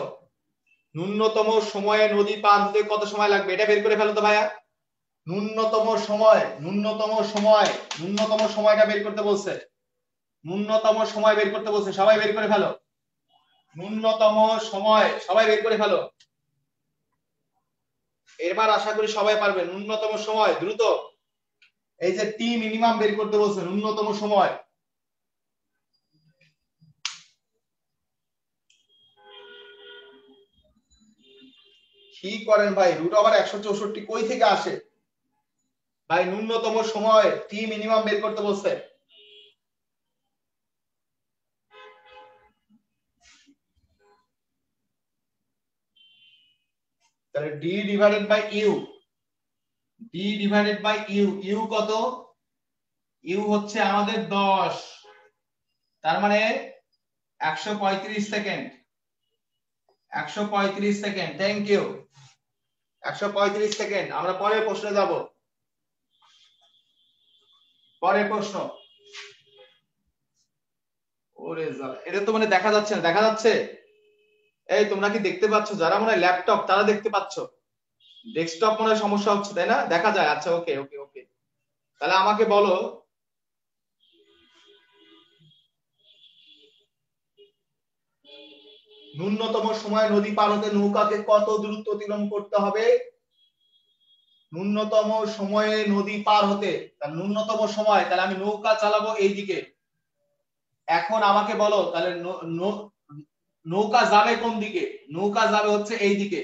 ন্যূনতম সময়ে নদী পার হতে কত সময় লাগবে? এটা বের করে ফেলো তো ভাইয়া। ন্যূনতম সময়টা বের করতে বলছে, ন্যূনতম সময় বের করতে বলছে, সবাই বের করে ফেলো। ন্যূনতম সময় সবাই বের করে ফেলো। এবার আশা করি সবাই পারবে। ন্যূনতম সময় দ্রুত, এই যে টি মিনিমাম বের করতে বলছে, ন্যূনতম সময়। কি করেন ভাই, √164 কই থেকে আসে ভাই? ন্যূনতম সময় টি মিনিমাম বের করতে বলছে। তাহলে d divided by u, u কত? ইউ হচ্ছে আমাদের 10, তার মানে 135 second. 135 second, thank you. 135 second. আমরা পরের প্রশ্নে যাব। পরের প্রশ্ন, ওরে জালা, এটা তো মানে দেখা যাচ্ছে না, দেখা যাচ্ছে? এই তোমরা কি দেখতে পাচ্ছ? যারা মনে হয় ল্যাপটপ তারা দেখতে পাচ্ছ, ডেস্কটপ মনে হয় সমস্যা হচ্ছে, তাই না? দেখা যায়, আচ্ছা ওকে ওকে ওকে। তাহলে আমাকে বলো, ন্যূনতম সময় নদী পার হতে নৌকাকে কত দূরত্ব অতিক্রম করতে হবে? ন্যূনতম সময়ে নদী পার হতে, তাহলে ন্যূনতম সময়, তাহলে আমি নৌকা চালাবো এইদিকে। এখন আমাকে বলো তাহলে নৌকা যাবে কোন দিকে? নৌকা যাবে হচ্ছে এই দিকে,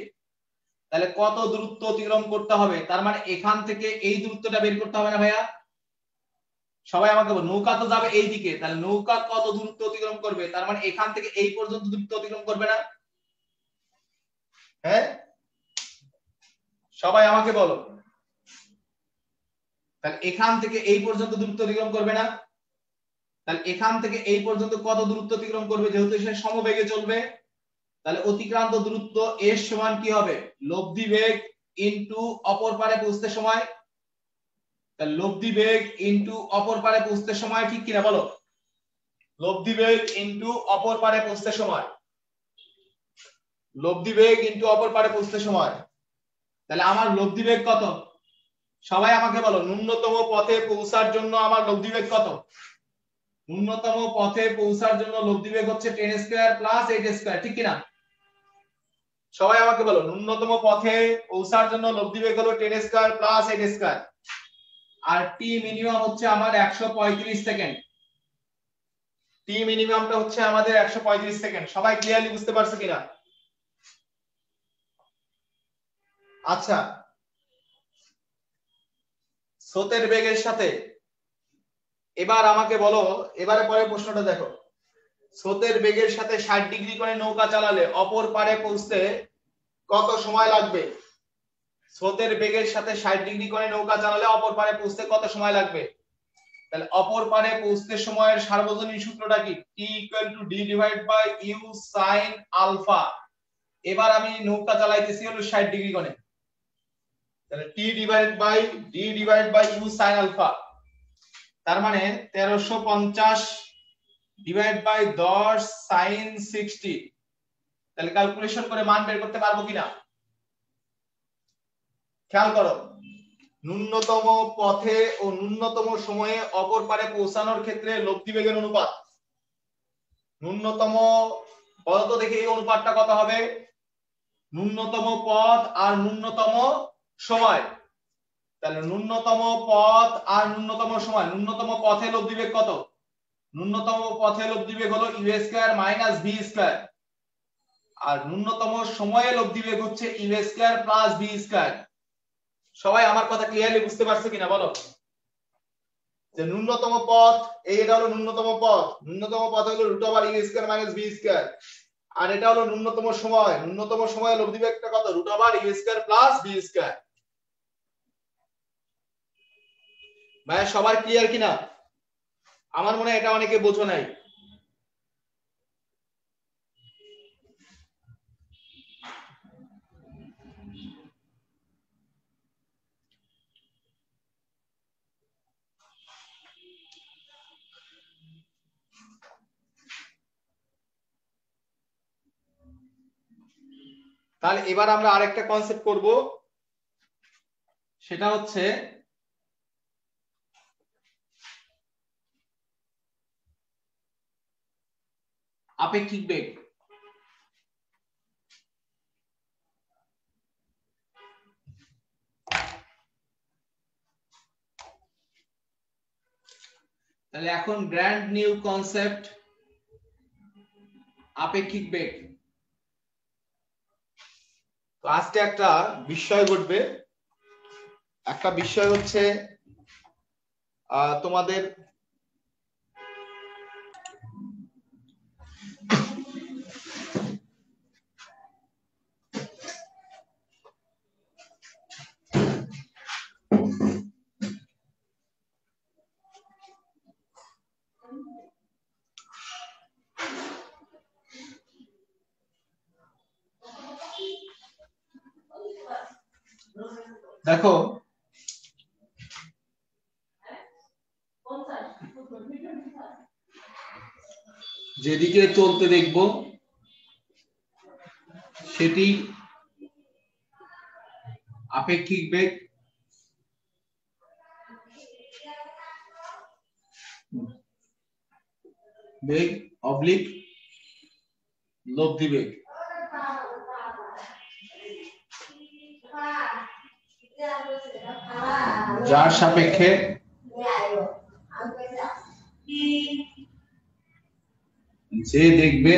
তাহলে কত দূরত্ব অতিক্রম করতে হবে? তার মানে এখান থেকে এই দূরত্বটা বের করতে হবে না ভাইয়া? সবাই আমাকে বল, নৌকা তো যাবে এই দিকে, তাহলে নৌকা কত দূরত্ব অতিক্রম করবে? তার মানে এখান থেকে এই পর্যন্ত দূরত্ব অতিক্রম করবে না? হ্যাঁ, সবাই আমাকে বলো, তাহলে এখান থেকে এই পর্যন্ত দূরত্ব অতিক্রম করবে না? তাহলে এখান থেকে এই পর্যন্ত কত দূরত্ব অতিক্রম করবে? যেহেতু সে সমবেগে চলবে, তাহলে অতিক্রান্ত দূরত্ব এর সমান কি হবে? লব্ধি বেগ ইনটু অপর পারে পৌঁছতে সময়। তাহলে লব্ধি বেগ ইনটু অপর পারে পৌঁছতে সময়, ঠিক কিনা বলো? লব্ধি বেগ ইনটু অপর পারে পৌঁছতে সময়, লব্ধি বেগ ইনটু অপর পারে পৌঁছতে সময়। তাহলে আমার লব্ধি বেগ কত? সবাই আমাকে বলো, ন্যূনতম পথে পৌঁছার জন্য আমার লব্ধি বেগ কত? ন্যূনতম পথে পৌঁছার জন্য লব্ধি বেগ হচ্ছে 10 স্কয়ার প্লাস 8 স্কয়ার, ঠিক কিনা? সবাই আমাকে বলো, ন্যূনতম পথে পৌঁছার জন্য লব্ধি বেগ হলো 10 স্কয়ার প্লাস 8 স্কয়ার, আর টি মিনিমাম হচ্ছে আমার 135 সেকেন্ড। টি মিনিমামটা হচ্ছে আমাদের 135 সেকেন্ড। সবাই ক্লিয়ারলি বুঝতে পারছো কিনা? আচ্ছা, স্রোতের বেগের সাথে এবার আমাকে বলো, এবারে পরের প্রশ্নটা দেখো, স্রোতের বেগের সাথে 60 ডিগ্রি করে নৌকা চালালে অপর পারে পৌঁছতে কত সময় লাগবে? স্রোতের বেগের সাথে 60 ডিগ্রি করে নৌকা চালালে অপর পারে পৌঁছতে কত সময় লাগবে? তাহলে অপর পারে পৌঁছতে সময়ের সার্বজনীন সূত্রটা কি? T = D divide by U sin alpha. এবার আমি নৌকা চালাইতেছি হলো 60 ডিগ্রি কোণে, তাহলে T divide by D divide by U sin alpha, তার মানে 1350 ডিভাইড বাই 10 sin 60। তাহলে ক্যালকুলেশন করে মান বের করতে পারবো কিনা? খেয়াল করো, ন্যূনতম পথে ও ন্যূনতম সময়ে অপর পারে পৌঁছানোর ক্ষেত্রে লব্ধি বেগের অনুপাত, ন্যূনতম বলতো দেখি এই অনুপাতটা কত হবে? ন্যূনতম পথ আর ন্যূনতম সময়, তাহলে ন্যূনতম পথ আর ন্যূনতম সময়, ন্যূনতম পথে লব্ধি বেগ কত? ন্যূনতম পথে লব্ধি বেগ হলো u square minus v square, আর ন্যূনতম সময়ে লব্ধি বেগ হচ্ছে u square plus v square. সবাই আমার কথা ক্লিয়ারলি বুঝতে পারছো কিনা বলো? যে ন্যূনতম পথ, এটা হলো ন্যূনতম পথ, ন্যূনতম পথ হলো √u square minus v square, আর এটা হলো ন্যূনতম সময়, ন্যূনতম সময়ে লব্ধি বেগটা কত? √u square plus v square. ভাই সবার ক্লিয়ার কিনা? আমার মনে হয় এটা অনেকে বোঝো নাই। তাহলে এবার আমরা আরেকটা কনসেপ্ট করব, সেটা হচ্ছে আপেক্ষিক বেগ। তাহলে এখন ব্র্যান্ড নিউ কনসেপ্ট আপেক্ষিক বেগ। তো আজকে একটা বিষয় ঘটবে, একটা বিষয় হচ্ছে তোমাদের দেখো যেদিকে চলতে দেখব সেটি আপেক্ষিক বেগ, বেগ অবলিক লব্ধি বেগ। যার সাপেক্ষে যে দেখবে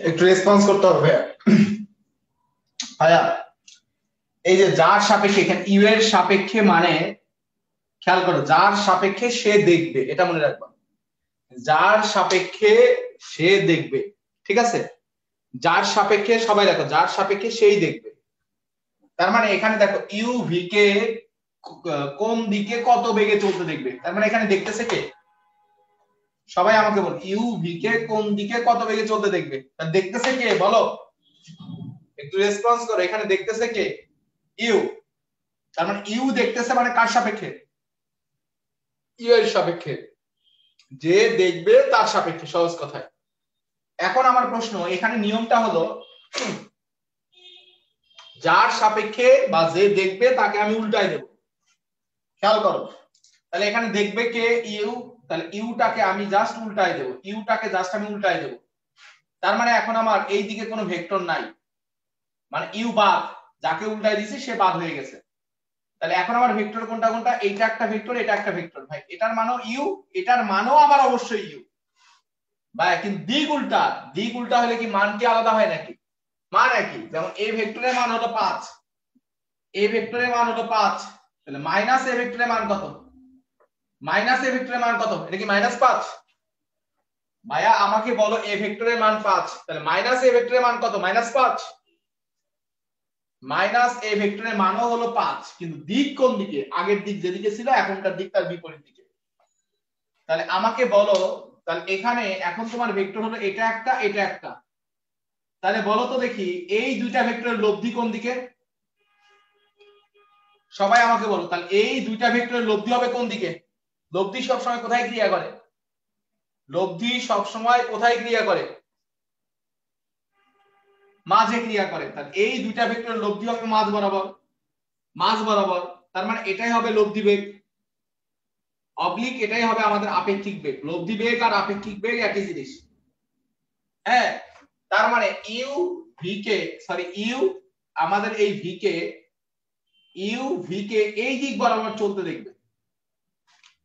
একটু রেসপন্স করতে হবে ভাইয়া। এই যে যার সাপেক্ষে, এখানে ইউ এর সাপেক্ষে মানে খেয়াল করো, যার সাপেক্ষে সে দেখবে, এটা মনে রাখবা, যার সাপেক্ষে সে দেখবে, ঠিক আছে? যার সাপেক্ষে, সবাই দেখো, যার সাপেক্ষে সেই দেখবে। তার মানে এখানে দেখো ইউ ভি কে কোন দিকে কত বেগে চলতে দেখবে, তার মানে এখানে দেখতেছে কে? সবাই আমাকে বল, ইউ ভি কে কোন দিকে কত বেগে চলতে দেখবে, তা দেখতেছে কে বলো, একটু রেসপন্স করো। এখানে দেখতেছে কে? ইউ। তার মানে ইউ দেখতেছে মানে কার সাপেক্ষে? ইউ এর সাপেক্ষে, যে দেখবে তার সাপেক্ষে, সহজ কথায়। এখন আমার প্রশ্ন, এখানে নিয়মটা হলো যার সাপেক্ষে বা যে দেখবে তাকে আমি উল্টাই দেব। খেয়াল করো, তাহলে এখানে দেখবে কে? ইউ। তাহলে ইউটাকে আমি জাস্ট উল্টাই দেব, ইউটাকে জাস্ট আমি উল্টাই দেব। তার মানে এখন আমার এই দিকে কোনো ভেক্টর নাই, মানে ইউ বাদ, যাকে উল্টাই দিছি সে বাদ হয়ে গেছে। তাহলে এখন আমার ভেক্টর কোনটা কোনটা? এইটা একটা ভেক্টর, এটা একটা ভেক্টর। ভাই এটার মানও ইউ, এটার মানও আবার অবশ্যই ইউ। ভাই কিন্তু দিক উল্টা, দিক উল্টা হলে কি মান কি আলাদা হয় নাকি? মান একই। যেমন এ ভেক্টরের মান হলো 5, এ ভেক্টরের মান হলো 5, তাহলে মাইনাস এ ভেক্টরের মান কত? মাইনাস এ ভেক্টরের মান কত? এটা কি -5? ভাইয়া আমাকে বলো, এ ভেক্টরের মান 5, তাহলে মাইনাস এ ভেক্টরের মান কত? -5। মাইনাস এ ভেক্টরের মানও হলো 5, কিন্তু দিক কোন দিকে? আগের দিক যেদিকে ছিল এখনকার দিক তার বিপরীত দিকে। তাহলে আমাকে বলো, তাহলে এখানে এখন তোমার ভেক্টর হলো এটা একটা, এটা একটা। তাহলে বলো তো দেখি, এই দুইটা ভেক্টরের লব্ধি কোন দিকে? সবাই আমাকে বলো, তাহলে এই দুইটা ভেক্টরের লব্ধি হবে কোন দিকে? লব্ধি সবসময় কোথায় ক্রিয়া করে? লব্ধি সবসময় কোথায় ক্রিয়া করে? মাঝে ক্রিয়া করে। তাহলে এই দুইটা ভেক্টরের লব্ধি হবে মাঝ বরাবর, মাঝ বরাবর। তার মানে এটাই হবে লব্ধি বেগ। অবলিক এটাই হবে আমাদের আপেক্ষিক বেগ। লব্ধি বেগ আর আপেক্ষিক বেগ একই জিনিস। হ্যাঁ, তার মানে ইউ ভি কে সরি ইউ আমাদের এই ভি কে এই দিক বরাবর চলতে দেখবে।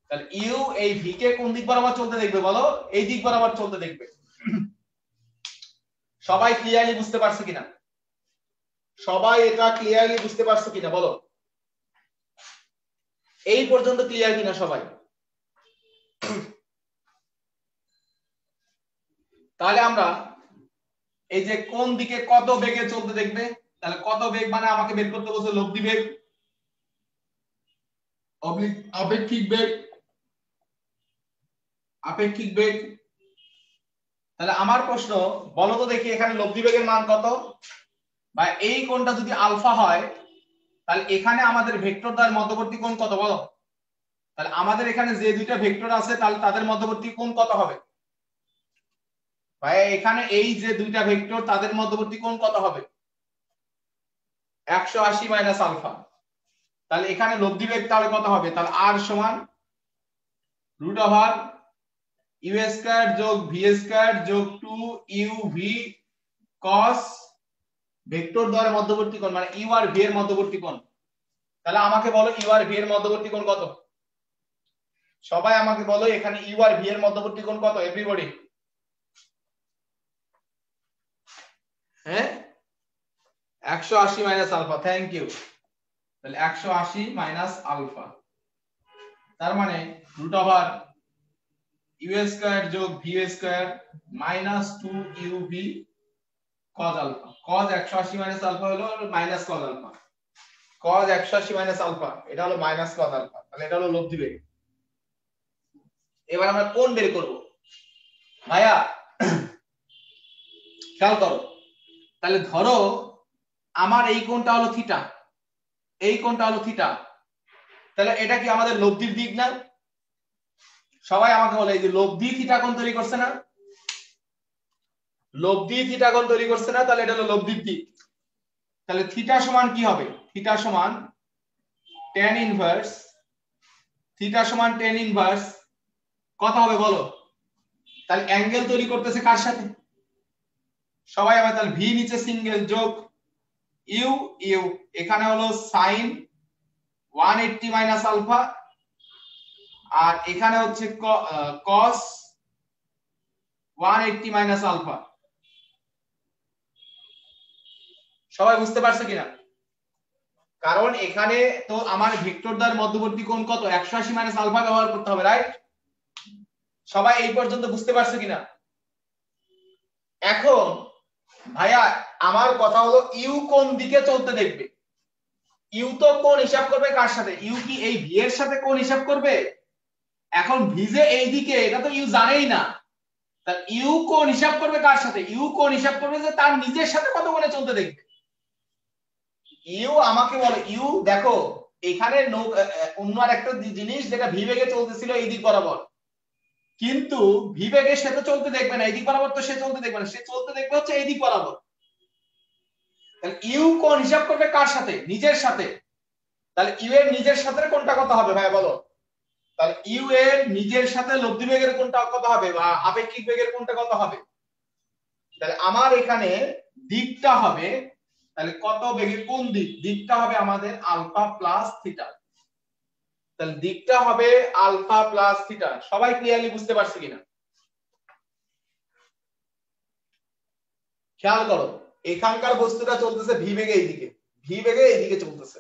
তাহলে ইউ এই ভি কে কোন দিক বরাবর চলতে দেখবে বলো? এই দিক বরাবর চলতে দেখবে। সবাই ক্লিয়ারলি বুঝতে পারছো কিনা? সবাই এটা ক্লিয়ারলি বুঝতে পারছো কিনা বলো? এই পর্যন্ত ক্লিয়ার কিনা সবাই? তাহলে আমরা এই যে কোন দিকে কত বেগে চলতে দেখবে, তাহলে কত বেগ মানে আমাকে বের করতে বলছে লব্ধি বেগ, আপেক্ষিক বেগ, আপেক্ষিক বেগ। তাহলে আমার প্রশ্ন বলো তো দেখি এখানে লব্ধি বেগের মান কত? বা এই কোণটা যদি আলফা হয় তাহলে এখানে আমাদের ভেক্টর দ্বয়ের মধ্যবর্তী কোণ কত বলো? তাহলে আমাদের এখানে যে দুইটা ভেক্টর আছে তাহলে তাদের মধ্যবর্তী কোণ কত হবে? ভাই এখানে এই যে দুইটা ভেক্টর তাদের মধ্যবর্তী কোণ কত হবে? 180 মাইনাস আলফা। তাহলে এখানে লব্ধি বেগ তাহলে কত হবে? তাহলে r সমান রুট ওভার ইউ স্কয়ার যোগ ভি স্কয়ার যোগ 2 ইউ ভি cos ভেক্টর দ্বয়ের মধ্যবর্তী কোণ মানে ইউ আর ভি এর মধ্যবর্তী কোণ। তাহলে আমাকে বলো ইউ আর ভি এর মধ্যবর্তী কোণ কত? সবাই আমাকে বলো এখানে ইউ আর ভি এর মধ্যবর্তী কোণ কত? এভরিবডি। হ্যাঁ, 180 মাইনাস আলফা। Thank you. তাহলে 180 মাইনাস আলফা, তার মানে রুট ওভার ইউ স্কয়ার যোগ v square minus 2 u v cos alpha. cos 180 minus alpha হলো minus cos alpha. cos 180 minus alpha এটা হলো মাইনাস cos আলফা। তাহলে এটা হলো লব্ধি বেগ। এবার আমরা কোণ বের করব ভাইয়া, খেয়াল করো। তাহলে ধরো আমার এই কোণটা হলো থিটা, এই কোণটা হলো থিটা, তাহলে এটা কি আমাদের লব্ধির দিক না? সবাই আমাকে বলে এই যে লব্ধি থিটা কোণ তৈরি করছে না? লব্ধি থিটা কোণ তৈরি করছে না? তাহলে এটা হলো লব্ধির দিক। তাহলে থিটা সমান কি হবে? থিটা সমান tan ইনভার্স, থিটা সমান tan ইনভার্স কত হবে বলো? তাহলে অ্যাঙ্গেল তৈরি করতেছে কার সাথে? সবাই আবার তাহলে ভি নিচে সিঙ্গেল যোগ ইউ ইউ এখানে হলো sin 180 মাইনাস আলফা আর এখানে হচ্ছে cos 180 মাইনাস আলফা। সবাই বুঝতে পারছে কিনা? কারণ এখানে তো আমার ভেক্টর দ্বয়ের মধ্যবর্তী কোণ কত? 180 মাইনাস আলফা ব্যবহার করতে হবে, রাইট? সবাই এই পর্যন্ত বুঝতে পারছে কিনা? এখন ভাইয়া আমার কথা হলো ইউ কোন দিকে চলতে দেখবে? ইউ তো কোণ হিসাব করবে কার সাথে? ইউ কি এই ভি এর সাথে কোণ হিসাব করবে? এখন ভি যে এই দিকে এটা তো ইউ জানেই না। তাহলে ইউ কোণ হিসাব করবে কার সাথে? ইউ কোণ হিসাব করবে যে তার নিজের সাথে কত কোণে চলতে দেখবে। ইউ আমাকে বলে ইউ দেখো এখানে অন্য আর একটা জিনিস যেটা ভি বেগে চলতেছিল এই দিক বরাবর, কিন্তু ভি বেগে সে তো চলতে দেখবে না এই দিক বরাবর, তো সে চলতে দেখবে না, সে চলতে দেখবে হচ্ছে এই দিক বরাবর। তাহলে ইউ কোণ হিসাব করবে কার সাথে? নিজের সাথে। তাহলে ইউ এর নিজের সাথে কোনটা কত হবে ভাই বলো? তাহলে ইউ এর নিজের সাথে লব্ধি বেগের কোনটা কত হবে বা আপেক্ষিক বেগের কোনটা কত হবে? তাহলে আমার এখানে দিকটা হবে তাহলে কত বেগে কোন দিক? দিকটা হবে আমাদের আলফা প্লাস থিটা। তাহলে দিকটা হবে আলফা প্লাস থিটা। সবাই ক্লিয়ারলি বুঝতে পারছে কিনা? খেয়াল করো এখানকার বস্তুটা চলতেছে ভি বেগে এইদিকে, ভি বেগে এইদিকে চলতেছে।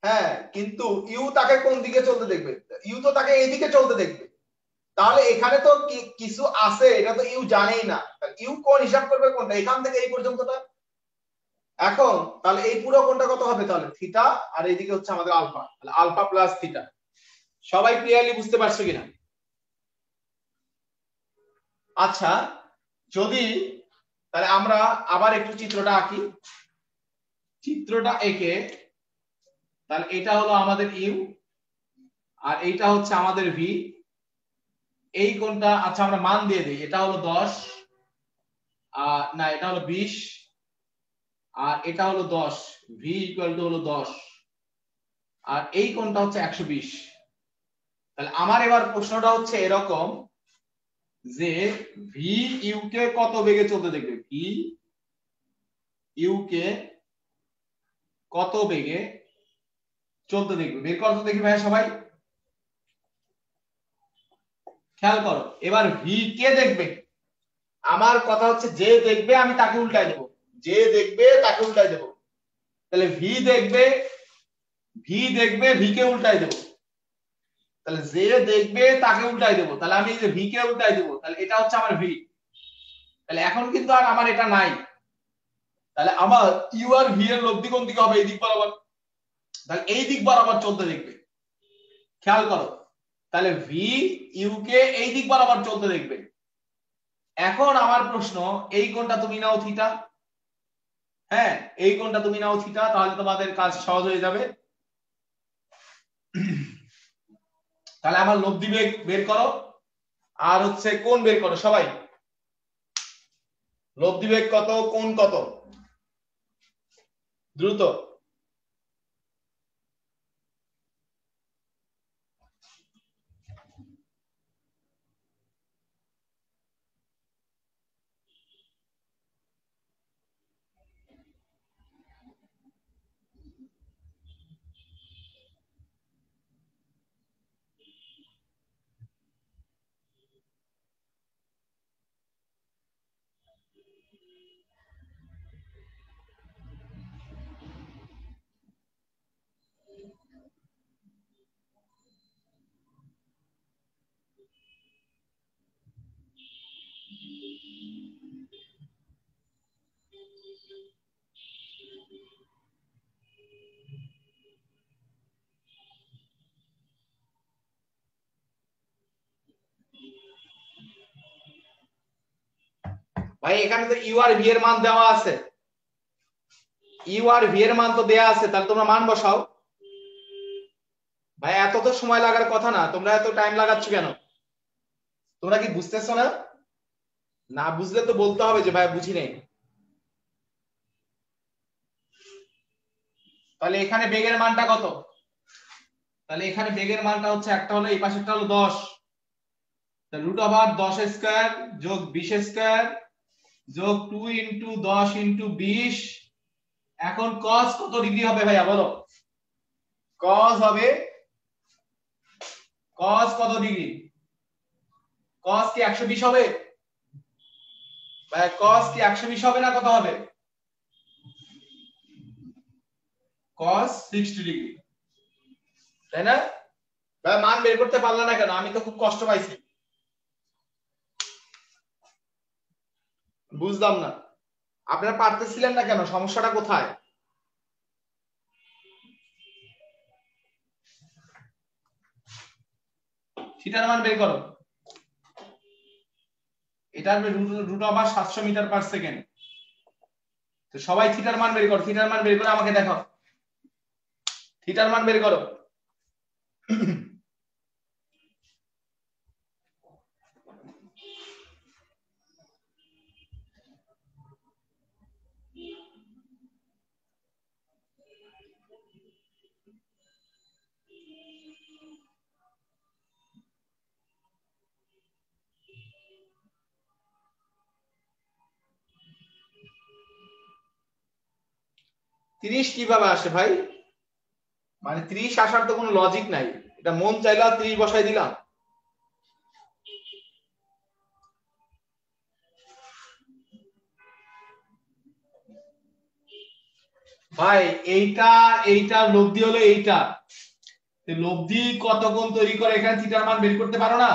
হ্যাঁ, কিন্তু ইউ তাকে কোন দিকে চলতে দেখবে? ইউ তো তাকে এইদিকে চলতে দেখবে। তাহলে এখানে তো কিছু আছে এটা তো ইউ জানেই না। ইউ কোণ হিসাব করবে কোনটা? এখান থেকে এই পর্যন্তটা। এখন তাহলে এই পুরো কোণটা কত হবে? তাহলে থিটা আর এইদিকে হচ্ছে আমাদের আলফা, তাহলে আলফা প্লাস থিটা। সবাই ক্লিয়ারলি বুঝতে পারছো কিনা? আচ্ছা, যদি তাহলে আমরা আবার একটু চিত্রটা আঁকি। চিত্রটা এঁকে তাহলে এটা হলো আমাদের ইউ আর এইটা হচ্ছে আমাদের ভি। এই কোণটা আচ্ছা আমরা মান দিয়ে দিই, এটা হলো 10 না এটা হলো 20 আর এটা হলো 10, ভি ইকুয়াল টু হলো 10 আর এই কোণটা হচ্ছে 120। তাহলে আমার এবার প্রশ্নটা হচ্ছে এরকম যে ভি ইউ কে কত বেগে চলতে দেখবে, ভি ইউ কে কত বেগে চলতে দেখবে, বের করো তো দেখি ভাই সবাই, খেয়াল করো। এবার ভি কে দেখবে, আমার কথা হচ্ছে যে দেখবে আমি তাকে উল্টায় দেবো, যে দেখবে তাকে উল্টায় দেবো। তাহলে ভি দেখবে, ভি দেখবে ভি কে উল্টায় দেবো, তাহলে যে দেখবে তাকে উল্টায় দেবো, তাহলে আমি এই যে ভি কে উল্টায় দেবো, তাহলে এটা হচ্ছে আমার ভি। তাহলে এখন কিন্তু আর আমার এটা নাই, তাহলে আমার ইউ আর ভি এর লব্ধি কোন দিকে হবে, এই দিক বরাবর, তাহলে এই দিক বরাবর চলতে দেখবে, খেয়াল করো। তাহলে ভি ইউ কে এই দিক বরাবর চলতে দেখবে। এখন আমার প্রশ্ন, এই কোণটা তুমি নাও থিটা, হ্যাঁ এই কোণটা তুমি নাও থিটা, তাহলে তোমাদের কাজ সহজ হয়ে যাবে। তাহলে আমার লব্ধি বেগ বের করো আর হচ্ছে কোণ বের করো সবাই, লব্ধি বেগ কত, কোণ কত, দ্রুত। ভাই এখানে তো ইউ আর ভি এর মান দেওয়া আছে, ইউ আর ভি এর মান তো দেওয়া আছে, তাহলে তোমরা মান বসাও। ভাই এত তো সময় লাগার কথা না, তোমরা এত টাইম লাগাচ্ছ কেন, তোমরা কি বুঝতেছো না? না বুঝলে তো বলতে হবে যে ভাই বুঝি নাই। তাহলে এখানে বেগের মানটা কত, তাহলে এখানে বেগের মানটা হচ্ছে, একটা হলো এই পাশেরটা হলো 10, রুট ওভার 10 স্কয়ার যোগ 20 স্কয়ার যোগ 2 ইনটু 10 ইনটু 20। এখন cos কত ডিগ্রি হবে ভাইয়া বলো, cos হবে, cos কত ডিগ্রি, cos কি 120 হবে ভাইয়া, cos কি 120 হবে না কত হবে, cos 60 ডিগ্রি, তাই না? ভাই মান বের করতে পারলা না কেন, আমি তো খুব কষ্ট পাইছি, বুঝলাম না আপনারা পারতেছিলেন না কেন, সমস্যাটা কোথায়? থিটার মান বের করো, এটার root over 700 metre per second. তো সবাই থিটার মান বের করো, থিটার মান বের করে আমাকে দেখাও, থিটার মান বের করো। 30 কিভাবে আসে ভাই, মানে 30 আসার তো কোনো লজিক নাই, এটা মন চাইলে 30 বসাই দিলাম। ভাই এইটা, এইটা লব্ধি হলো এইটা, লব্ধি কত কোণ তৈরি করে, এখানে থিটার মান বের করতে পারো না?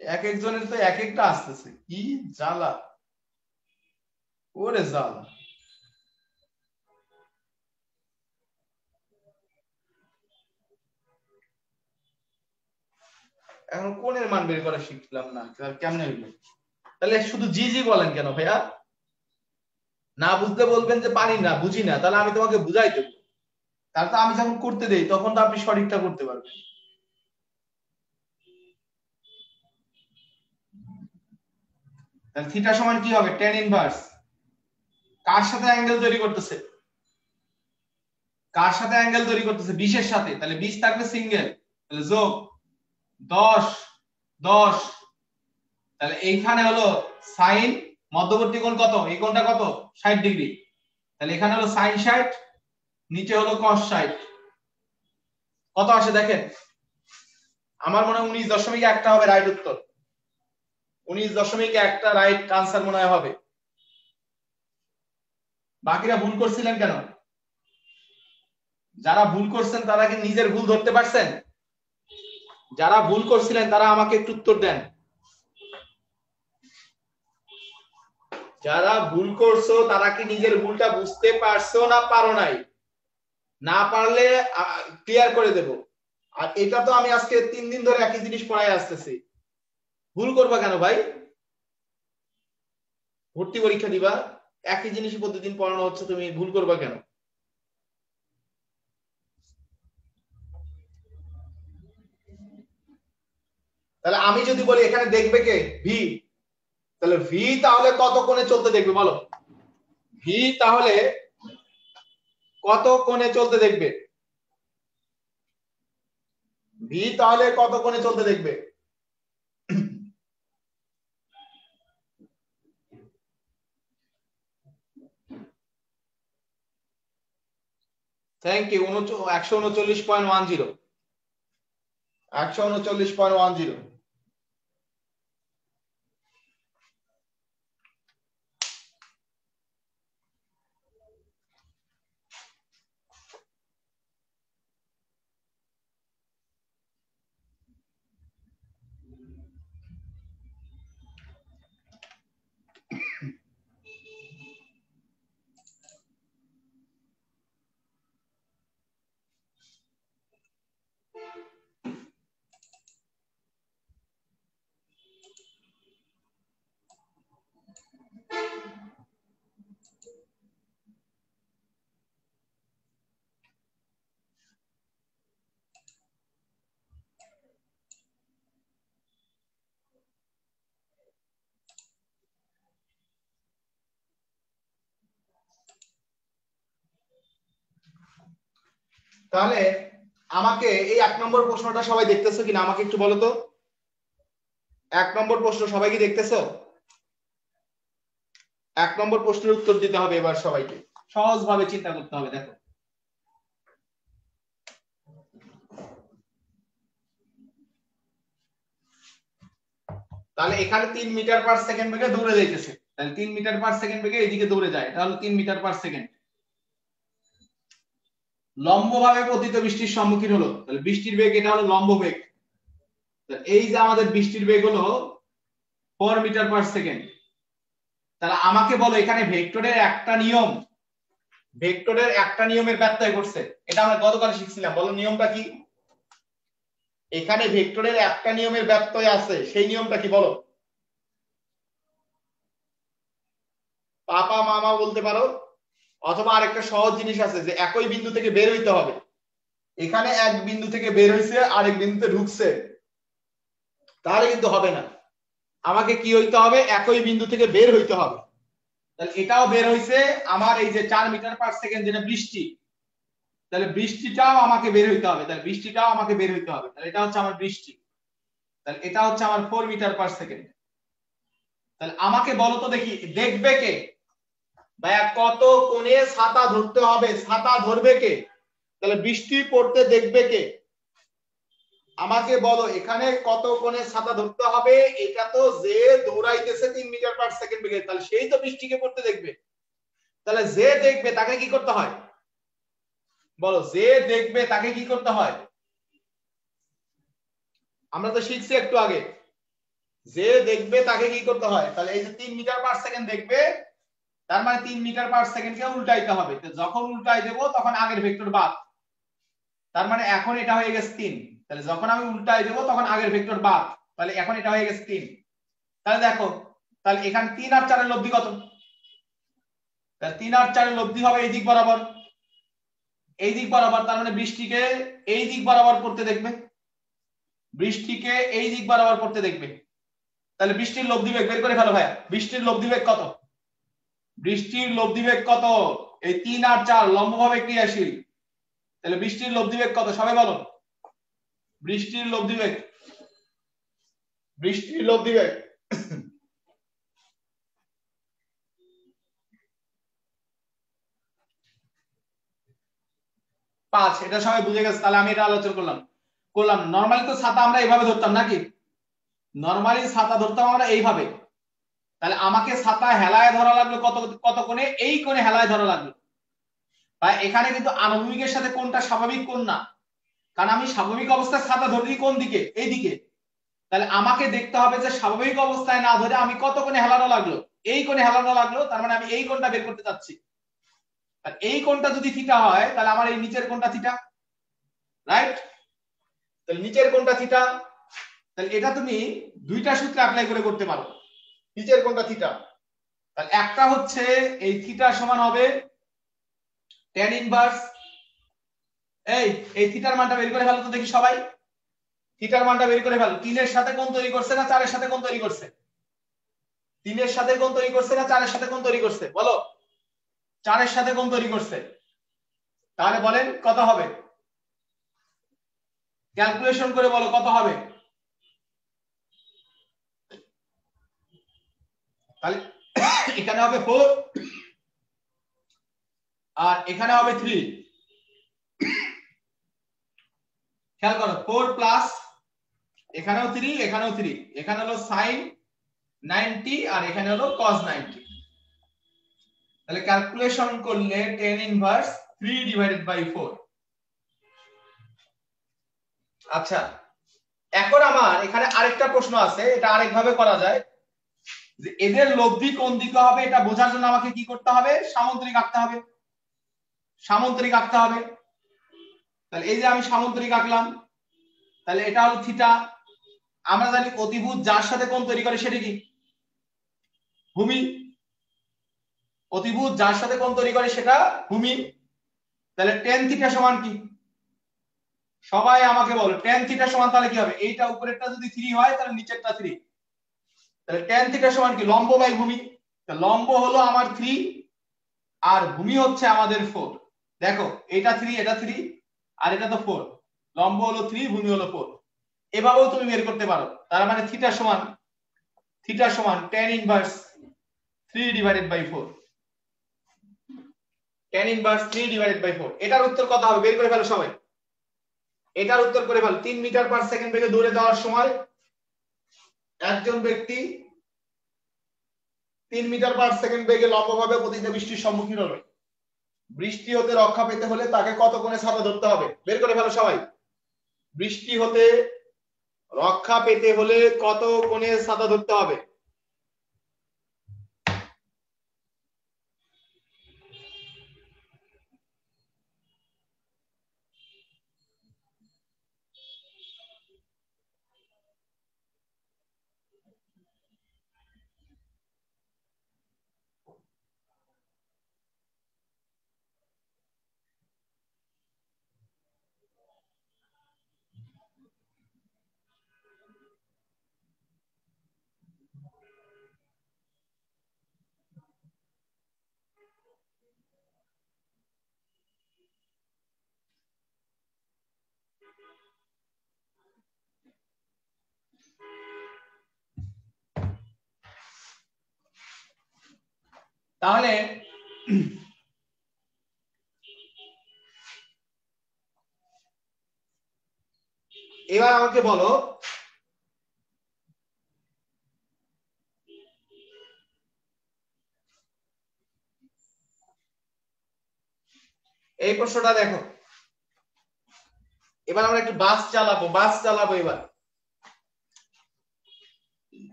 এক একজনের তো এক একটা আসতেছে, কি জ্বালা, ওরে জ্বালা। এখন কোণের মান বের করা শিখলাম না, কেমনে হইলো? তাহলে শুধু জি জি বলেন কেন ভাইয়া, না বুঝতে বলবেন যে পারি না বুঝি না, তাহলে আমি তোমাকে বুঝাই দেবো, তাহলে তো আমি যখন করতে দেই তখন তো আপনি সঠিকটা করতে পারবেন। তাহলে থিটা সমান কি হবে, tan ইনভার্স, কার সাথে অ্যাঙ্গেল তৈরি করতেছে, কার সাথে অ্যাঙ্গেল তৈরি করতেছে 20 এর সাথে, তাহলে 20 থাকবে সিঙ্গেল, তাহলে যোগ 10 10, তাহলে এইখানে হলো সাইন মধ্যবর্তী কোণ কত, এই কোণটা কত 60 ডিগ্রি, তাহলে এখানে হলো সাইন 60, নিচে হলো cos 60, কত আসে দেখেন, আমার মনে হয় 19.1 হবে রাইট উত্তর, 19.1 রাইট আনসার মনে হয় হবে। বাকিরা ভুল করছিলেন কেন? যারা ভুল করছেন তারা কি নিজের ভুল ধরতে পারছেন? যারা ভুল করছিলেন তারা আমাকে একটু উত্তর দেন। যারা ভুল করছো তারা কি নিজের ভুলটা বুঝতে পারছো না পারো নাই? না পারলে ক্লিয়ার করে দেব। আর এটা তো আমি আজকে 3 দিন ধরে একই জিনিস পড়াই আসতেছি, ভুল করবা কেন ভাই? ভর্তি পরীক্ষা দিবা, একই জিনিসই প্রতিদিন পড়ানো হচ্ছে, তুমি ভুল করবা কেন? তাহলে আমি যদি বলি এখানে দেখবে কে ভি, তাহলে ভি তাহলে কত কোণে চলতে দেখবে বলো? ভি তাহলে কত কোণে চলতে দেখবে? ভি তাহলে কত কোণে চলতে দেখবে? Thank you. 139.10, 139.10। তাহলে আমাকে এই 1 নম্বর প্রশ্নটা সবাই দেখতেছো কিনা আমাকে একটু বলো তো, 1 নম্বর প্রশ্ন সবাই কি দেখতেছো? 1 নম্বর প্রশ্নের উত্তর দিতে হবে এবার সবাইকে, সহজ ভাবে চিন্তা করতে হবে। দেখো তাহলে এখানে 3 মিটার পার সেকেন্ড বেগে দৌড়ে যাইতেছে, তাহলে 3 মিটার পার সেকেন্ড বেগে এইদিকে দৌড়ে যায়, তাহলে 3 মিটার পার সেকেন্ড। লম্বভাবে পতিত বৃষ্টির সম্মুখীন হলো, তাহলে বৃষ্টির বেগ এটা হলো লম্ব বেগ, এই যে আমাদের বৃষ্টির বেগ হলো 4 মিটার পার সেকেন্ড। তাহলে আমাকে বলো এখানে ভেক্টরের একটা নিয়ম, ভেক্টরের একটা নিয়মের ব্যত্যয় ঘটছে, এটা আমরা গতকাল শিখছিলাম, বলো নিয়মটা কি? এখানে ভেক্টরের একটা নিয়মের ব্যত্যয় আছে, সেই নিয়মটা কি বলো? পাপা মামা বলতে পারো, অথবা আরেকটা সহজ জিনিস আছে যে একই বিন্দু থেকে বের হইতে হবে, এখানে এক বিন্দু থেকে বের হইছে আরেক বিন্দুতে ঢুকছে, তাহলে কিন্তু হবে না, আমাকে কি হইতে হবে, একই বিন্দু থেকে বের হইতে হবে। তাহলে এটাও বের হইছে আমার এই যে 4 মিটার পার সেকেন্ড যেটা বৃষ্টি, তাহলে বৃষ্টিটাও আমাকে বের হইতে হবে, তাহলে বৃষ্টিটাও আমাকে বের হইতে হবে, তাহলে এটা হচ্ছে আমার বৃষ্টি, তাহলে এটা হচ্ছে আমার 4 মিটার পার সেকেন্ড। তাহলে আমাকে বলো তো দেখি দেখবে কে ভাইয়া, কত কোণে ছাতা ধরতে হবে, ছাতা ধরবে কে? তাহলে বৃষ্টি পড়তে দেখবে কে? আমাকে বলো এখানে কত কোণে ছাতা ধরতে হবে, এটা তো যে দৌড়াইতেছে 3 মিটার পার সেকেন্ড বেগে, তাহলে সেই তো বৃষ্টিকে পড়তে দেখবে। তাহলে যে দেখবে তাকে কি করতে হয় বলো, যে দেখবে তাকে কি করতে হয়? আমরা তো শিখছি একটু আগে, যে দেখবে তাকে কি করতে হয়, তাহলে এই যে 3 মিটার পার সেকেন্ড দেখবে, তার মানে 3 মিটার পার সেকেন্ডকে উল্টাইতে হবে, তো যখন উল্টাই দেব তখন আগের ভেক্টর বাদ, তার মানে এখন এটা হয়ে গেছে 3, তাহলে যখন আমি উল্টাই দেব তখন আগের ভেক্টর বাদ, তাহলে এখন এটা হয়ে গেছে 3। তাহলে দেখো, তাহলে এখানে 3 আর 4 এর লব্ধি কত? তাহলে 3 আর 4 এর লব্ধি হবে এই দিক বরাবর, এই দিক বরাবর, তার মানে বৃষ্টিকে এই দিক বরাবর পড়তে দেখবে, বৃষ্টিকে এই দিক বরাবর পড়তে দেখবে। তাহলে বৃষ্টির লব্ধি বেগ বের করে ফেলো ভাইয়া, বৃষ্টির লব্ধি বেগ কত? বৃষ্টির লব্ধি বেগ কত? এই 3 আর 4 লম্বভাবে ক্রিয়াশীল, তাহলে বৃষ্টির লব্ধি বেগ কত সবাই বলো? বৃষ্টির লব্ধি বেগ, বৃষ্টির লব্ধি বেগ 5। এটা সবাই বুঝে গেছে? তাহলে আমি এটা আলোচনা করলাম। নরমালি তো ছাতা আমরা এইভাবে ধরতাম নাকি? নরমালি ছাতা ধরতাম আমরা এইভাবে। তাহলে আমাকে ছাতা হেলায় ধরা লাগলো কত কোণে? এই কোণে হেলায় ধরা লাগলো। তাই এখানে কিন্তু আনুভূমিকের সাথে কোনটা স্বাভাবিক কোণ না, কারণ আমি স্বাভাবিক অবস্থায় ছাতা ধরি কোন দিকে? এই দিকে। তাহলে আমাকে দেখতে হবে যে স্বাভাবিক অবস্থায় না ধরে আমি কত কোণে হেলানো লাগলো? এই কোণে হেলানো লাগলো, তার মানে আমি এই কোণটা বের করতে চাচ্ছি। আর এই কোণটা যদি থিটা হয় তাহলে আমার এই নিচের কোণটা থিটা, রাইট? তাহলে নিচের কোণটা থিটা, তাহলে এটা তুমি দুইটা সূত্রে অ্যাপ্লাই করে করতে পারো। নিচের কোণটা থিটা, তাহলে একটা হচ্ছে এই থিটা সমান হবে tan ইনভার্স, এই থিটার মানটা বের করে ফেলো তো দেখি সবাই। থিটার মানটা বের করে ফেলো। 3 এর সাথে কোণ তৈরি করছে না 4 এর সাথে কোণ তৈরি করছে? 3 এর সাথে কোণ তৈরি করছে না 4 এর সাথে কোণ তৈরি করছে? বলো। 4 এর সাথে কোণ তৈরি করছে। তাহলে বলেন কত হবে? ক্যালকুলেশন করে বলো কত হবে? তাহলে এখানে হবে 4 আর এখানে হবে 3। খেয়াল করো 4 প্লাস এখানেও 3 এখানেও 3, এখানে হলো sin 90 আর এখানে হলো cos 90। তাহলে ক্যালকুলেশন করলে tan ইনভার্স 3/4। আচ্ছা, এখন আমার এখানে আরেকটা প্রশ্ন আছে, এটা আরেকভাবে করা যায় যে এদের লব্ধি কোন দিকে হবে এটা বোঝার জন্য আমাকে কি করতে হবে? সামন্তরিক আঁকতে হবে। সামন্তরিক আঁকতে হবে। তাহলে এই যে আমি সামন্তরিক আঁকলাম, তাহলে এটা হলো থিটা। আমরা জানি অতিভুজ যার সাথে কোণ তৈরি করে সেটা কি? ভূমি। অতিভুজ যার সাথে কোণ তৈরি করে সেটা ভূমি। তাহলে tan থিটা সমান কি? সবাই আমাকে বলো tan থিটা সমান তাহলে কি হবে? এইটা উপরেরটা যদি 3 হয় তাহলে নিচেরটা 3। তাহলে tan থিটা সমান কি? লম্ব বাই ভূমি। তাহলে লম্ব হলো আমার 3 আর ভূমি হচ্ছে আমাদের 4। দেখো এটা 3 এটা 3 আর এটা তো 4। লম্ব হলো 3 ভূমি হলো 4। এভাবেও তুমি বের করতে পারো। তার মানে থিটা সমান tan ইনভার্স 3/4। tan inverse 3/4। এটার উত্তর কত হবে? বের করে ফেলো সবাই। এটার উত্তর করে ফেলো। 3 মিটার পার সেকেন্ড বেগে দৌড়ে যাওয়ার সময় একজন ব্যক্তি 3 মিটার পার সেকেন্ড বেগে লম্বভাবে পতিত বৃষ্টির সম্মুখীন হলো। বৃষ্টি হতে রক্ষা পেতে হলে তাকে কত কোণে ছাতা ধরতে হবে? বের করে ফেলো সবাই। বৃষ্টি হতে রক্ষা পেতে হলে কত কোণে ছাতা ধরতে হবে? তাহলে এবার আমাকে বলো এই প্রশ্নটা দেখো। এবার আমরা একটু বাস চালাবো এবার।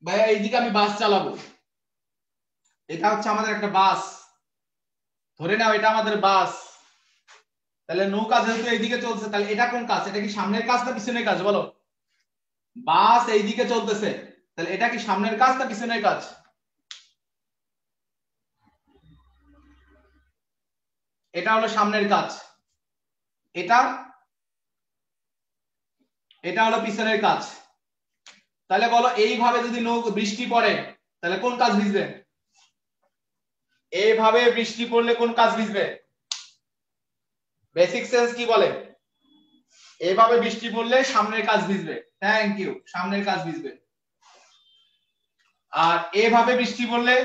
ভাইয়া এইদিকে আমি বাস চালাবো। এটা হচ্ছে আমাদের একটা বাস, ধরে নাও এটা আমাদের বাস। তাহলে নৌকা যেহেতু এইদিকে চলছে, তাহলে এটা কোন কাজ? এটা কি সামনের কাজ না পিছনের কাজ? বলো। বাস এইদিকে চলতেছে, তাহলে এটা কি সামনের কাজ না পিছনের কাজ? এটা হলো সামনের কাজ, এটা এটা হলো পিছনের কাজ। তাহলে বলো এইভাবে যদি বৃষ্টি পড়ে তাহলে কোন কাজ ভিজবে? এইভাবে বৃষ্টি পড়লে কোন কাজ ভিজবে? বেসিক সেন্স কি বলে? এভাবে বৃষ্টি পড়লে সামনের কাজ ভিজবে। থ্যাংক ইউ, সামনের কাজ ভিজবে। আর এভাবে বৃষ্টি পড়লে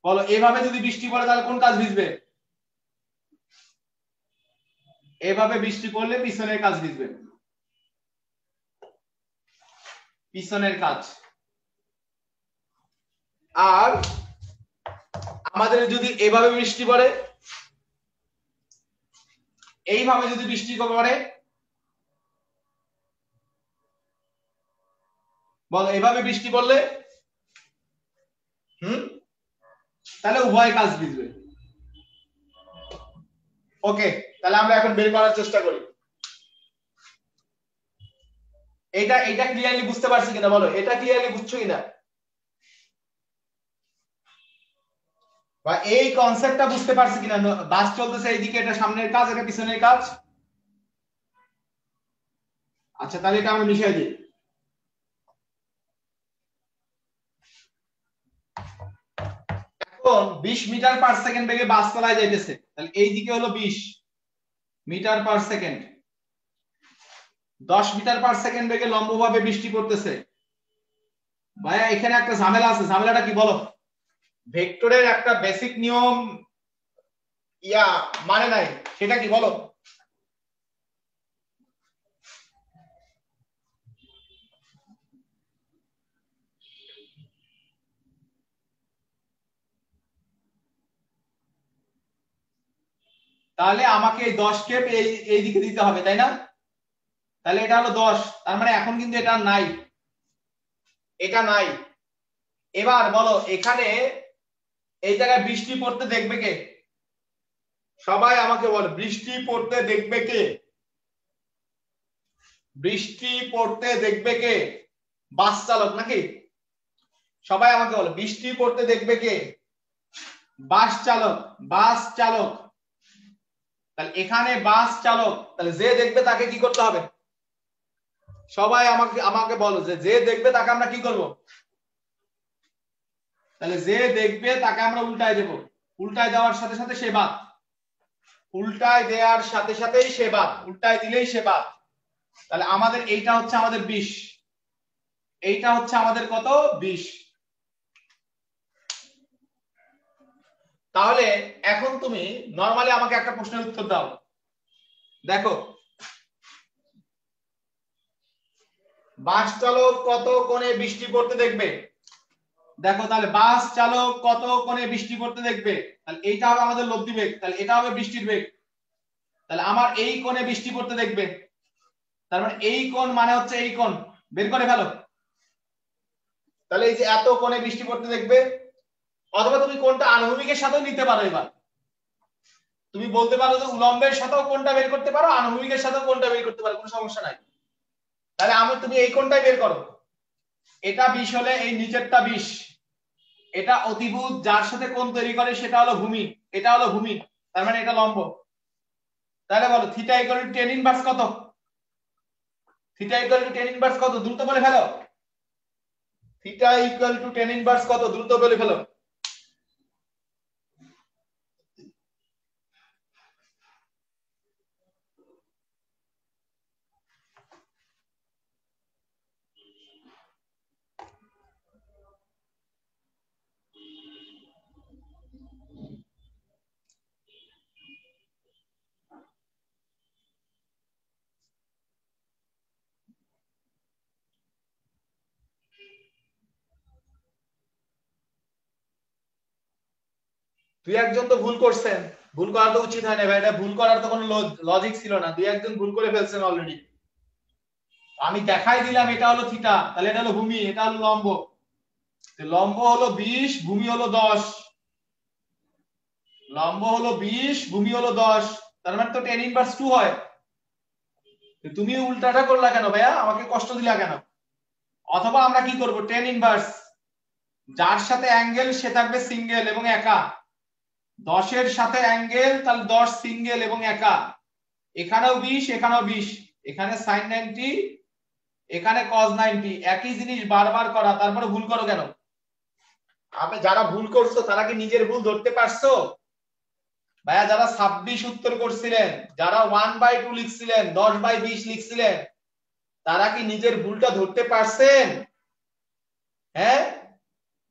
বলো, এভাবে যদি বৃষ্টি পড়ে তাহলে কোন কাজ ভিজবে? এভাবে বৃষ্টি পড়লে পিছনের কাজ ভিজবে, পিছনের কাজ। আর আমাদের যদি এভাবে বৃষ্টি পড়ে, এইভাবে যদি বৃষ্টি পড়ে, বলো এভাবে বৃষ্টি পড়লে তাহলে উভয় কাজ ভিজবে। ওকে, তাহলে আমরা এখন বের করার চেষ্টা করি। এটা ক্লিয়ারলি বুঝতে পারছি কিনা বলো, এটা ক্লিয়ারলি বুঝছো কিনা, বা এই কনসেপ্টটা বুঝতে পারছি কিনা? বাস চলতেছে এইদিকে, এটা সামনের কাজ, এটা পিছনের কাজ। আচ্ছা, তাহলে এটা আমরা মিশিয়ে দিই। এখন 20 মিটার পার সেকেন্ড বেগে বাস চালায় যাইতেছে, তাহলে এইদিকে হলো 20 metre per second. 10 metre per second বেগে লম্বভাবে বৃষ্টি পড়তেছে। ভাইয়া এখানে একটা ঝামেলা আছে, ঝামেলাটা কি বলো? ভেক্টরের একটা বেসিক নিয়ম মানে নাই, সেটা কি বলো? তাহলে আমাকে এই 10 কে এই দিকে দিতে হবে, তাই না? তাহলে এটা হলো 10, তার মানে এখন কিন্তু এটা নাই, এটা নাই। এবার বলো এখানে এই জায়গায় বৃষ্টি পড়তে দেখবে কে? সবাই আমাকে বলো, বৃষ্টি পড়তে দেখবে কে? বৃষ্টি পড়তে দেখবে কে? বাস চালক নাকি? সবাই আমাকে বলো, বৃষ্টি পড়তে দেখবে কে? বাস চালক, বাস চালক। তাহলে এখানে বাস চালক, তাহলে যে দেখবে তাকে কি করতে হবে? সবাই আমাকে আমাকে বলো যে দেখবে তাকে আমরা কি করব? তাহলে যে দেখবে তাকে আমরা উল্টায় দেব, উল্টায় দেওয়ার সাথে সাথে সে বাদ, উল্টায় দেওয়ার সাথে সাথেই সে বাদ, উল্টায় দিলেই সে বাদ। তাহলে আমাদের এইটা হচ্ছে আমাদের 20, এইটা হচ্ছে আমাদের কত? 20। তাহলে এখন তুমি নরমালি আমাকে একটা প্রশ্নের উত্তর দাও। দেখো, বাস চালক কত কোণে বৃষ্টি পড়তে দেখবে? দেখো তাহলে বাস চালক কত কোণে বৃষ্টি পড়তে দেখবে, তাহলে এইটা হবে আমাদের লব্ধি বেগ, তাহলে এটা হবে বৃষ্টির বেগ। তাহলে আমার এই কোণে বৃষ্টি পড়তে দেখবে, তার মানে এই কোণ মানে হচ্ছে এই কোণ, বের করে ফেলো। তাহলে এই যে এত কোণে বৃষ্টি পড়তে দেখবে, অথবা তুমি কোণটা আনুভূমিকের সাথেও নিতে পারো। এবার তুমি বলতে পারো যে উলম্বের সাথেও কোণটা বের করতে পারো, আনুভূমিকের সাথেও কোণটা বের করতে পারো, কোনো সমস্যা নাই। তাহলে তুমি এই কোণটাই বের করো। এটা 20 হলে এই নিচেরটা 20, এটা অতিভুজ যার সাথে কোণ তৈরি করে সেটা হলো ভূমি, এটা হলো ভূমি, তার মানে এটা লম্ব। তাহলে বলো theta equal to tan inverse কত? Theta equal to tan inverse কত? দ্রুত বলে ফেলো। Theta equal to tan inverse কত? দ্রুত বলে ফেলো। দুই একজন তো ভুল করছেন, ভুল করা তো উচিত হয় না ভাই, এটা ভুল করার তো কোনো লজিক ছিল না, দুই একজন ভুল করে ফেলছেন অলরেডি। আমি দেখাই দিলাম এটা হলো থিটা, তাহলে এটা হলো ভূমি, এটা হলো লম্ব। লম্ব হলো 20, ভূমি হলো 10, লম্ব হলো 20, ভূমি হলো 10, তার মানে তো tan ইনভার্স 2 হয়। তুমি উল্টাটা করলা কেন ভাইয়া, আমাকে কষ্ট দিলা কেন? অথবা আমরা কি করব, tan ইনভার্স যার সাথে অ্যাঙ্গেল সে থাকবে সিঙ্গেল এবং একা, 10 এর সাথে অ্যাঙ্গেল তাহলে 10 সিঙ্গেল এবং একা। এখানেও 20, এখানেও 20, এখানে sin 90, এখানে cos 90, একই জিনিস বারবার করা, তারপরে ভুল করো কেন? আপনি যারা ভুল করছো তারা কি নিজের ভুল ধরতে পারছো? ভাইয়া যারা 26 উত্তর করছিলেন, যারা 1/2 লিখছিলেন, 10/20 লিখছিলেন, তারা কি নিজের ভুলটা ধরতে পারছেন? হ্যাঁ,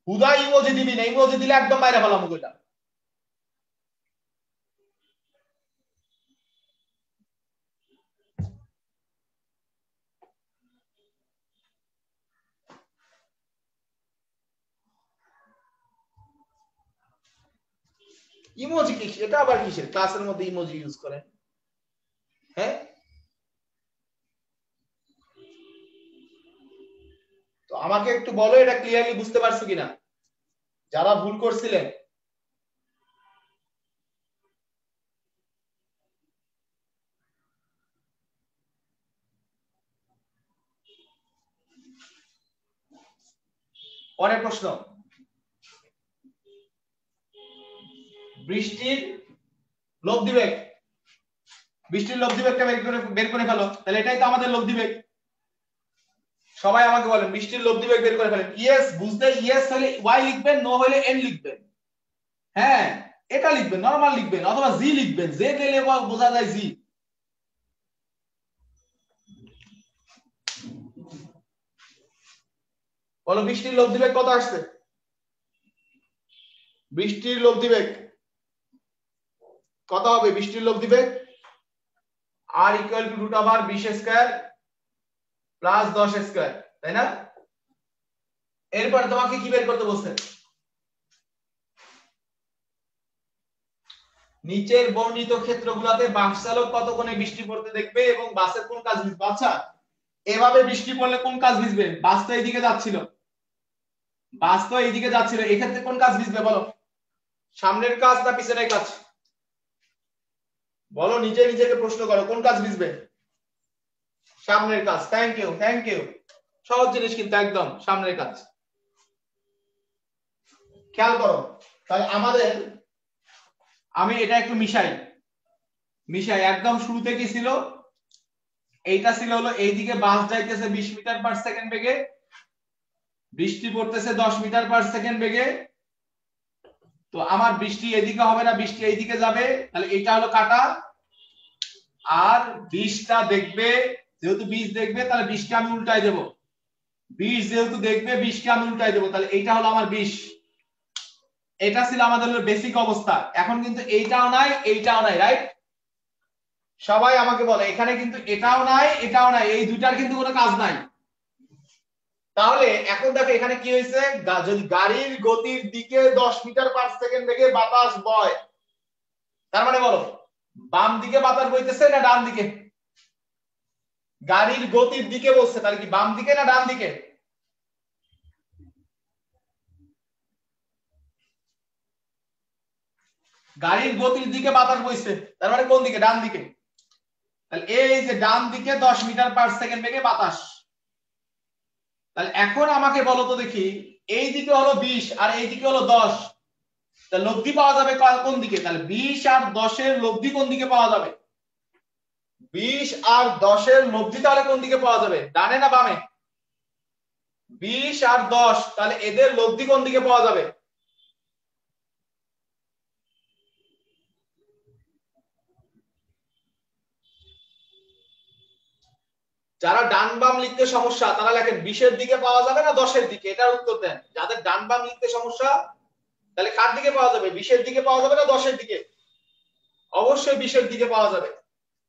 হুদা ইমোজি দিবি না, ইমোজি দিলে একদম বাইরে ফেলাম ওইটা। ইমোজি কি, এটা আবার কিসের ক্লাসের মধ্যে ইমোজি ইউজ করেন? হ্যাঁ, তো আমাকে একটু বলো এটা ক্লিয়ারলি বুঝতে পারছো কিনা যারা ভুল করছিলেন। পরের প্রশ্ন, বৃষ্টির লব্ধি বেগ, বৃষ্টির লব্ধি বেগটা বের করে ফেলো, তাহলে এটাই তো আমাদের লব্ধি বেগ। সবাই আমাকে বলেন বৃষ্টির লব্ধি বেগ বের করে ফেলেন। ইয়েস বুঝতে, ইয়েস হলে ওয়াই লিখবেন, নো হলে এন লিখবেন। হ্যাঁ, এটা লিখবেন, নরমাল লিখবেন, অথবা জি লিখবেন, জে দিলে বোঝা যায় জি। বলো বৃষ্টির লব্ধি বেগ কত আসছে? বৃষ্টির লব্ধি বেগ কত হবে? বৃষ্টির লব্ধি বেগ R equal to root over 20 square plus 10 square, তাই না? এরপর তোমাকে কি বের করতে বলছে? নিচের বর্ণিত ক্ষেত্রগুলোতে বাস চালক কত কোণে বৃষ্টি পড়তে দেখবে এবং বাসের কোন কাজ ভিজবে। আচ্ছা, এভাবে বৃষ্টি পড়লে কোন কাজ ভিজবে? বাস তো এইদিকে যাচ্ছিল, বাস তো এইদিকে যাচ্ছিল, এক্ষেত্রে কোন কাজ ভিজবে বলো? সামনের কাজ না পিছনের কাজ? বলো, নিজে নিজেকে প্রশ্ন করো, কোন কাজ ভিজবে? সামনের কাজ। Thank you, thank you. সহজ জিনিস কিন্তু, একদম সামনের কাজ। খেয়াল করো, তাহলে আমাদের, আমি এটা একটু মিশাই, একদম শুরুতে কি ছিল? এইটা ছিল হলো এইদিকে বাস যাইতেছে 20 মিটার পার সেকেন্ড বেগে, বৃষ্টি পড়তেছে 10 মিটার পার সেকেন্ড বেগে। তো আমার বৃষ্টি এদিকে হবে না, বৃষ্টি এইদিকে যাবে, তাহলে এটা হলো কাটা। আর 20টা দেখবে, যেহেতু 20 দেখবে তাহলে 20কে আমি উল্টাই দেব, 20 যেহেতু দেখবে 20কে আমি উল্টাই দেব, তাহলে এইটা হলো আমার 20। এটা ছিল আমাদের বেসিক অবস্থা। এখন কিন্তু এইটাও নাই, এইটাও নাই, রাইট? সবাই আমাকে বলে এখানে কিন্তু এটাও নাই, এটাও নাই, এই দুইটার কিন্তু কোনো কাজ নাই। তাহলে এখন দেখো এখানে কি হয়েছে, যদি গাড়ির গতির দিকে 10 মিটার পার সেকেন্ড বেগে বাতাস বয়, তার মানে বলো বাম দিকে বাতাস বইতেছে না ডান দিকে? গাড়ির গতির দিকে বলছে, তাহলে কি বাম দিকে না ডান দিকে? গাড়ির গতির দিকে বাতাস বইছে, তার মানে কোন দিকে? ডান দিকে। তাহলে এই যে ডান দিকে 10 মিটার পার সেকেন্ড বেগে বাতাস, তাহলে এখন আমাকে বলো তো দেখি, এই দিকে হলো 20 আর এই দিকে হলো 10, তাহলে লব্ধি পাওয়া যাবে কোন দিকে? তাহলে 20 আর 10 এর লব্ধি কোন দিকে পাওয়া যাবে? 20 আর 10 এর লব্ধি তাহলে কোন দিকে পাওয়া যাবে, ডানে না বামে? 20 আর 10, তাহলে এদের লব্ধি কোন দিকে পাওয়া যাবে? যারা ডান বাম লিখতে সমস্যা তারা লেখেন 20 এর দিকে পাওয়া যাবে না 10 এর দিকে, এটার উত্তর দেন। যাদের ডান বাম লিখতে সমস্যা, তাহলে কার দিকে পাওয়া যাবে? 20 এর দিকে পাওয়া যাবে না 10 এর দিকে? অবশ্যই 20 এর দিকে পাওয়া যাবে।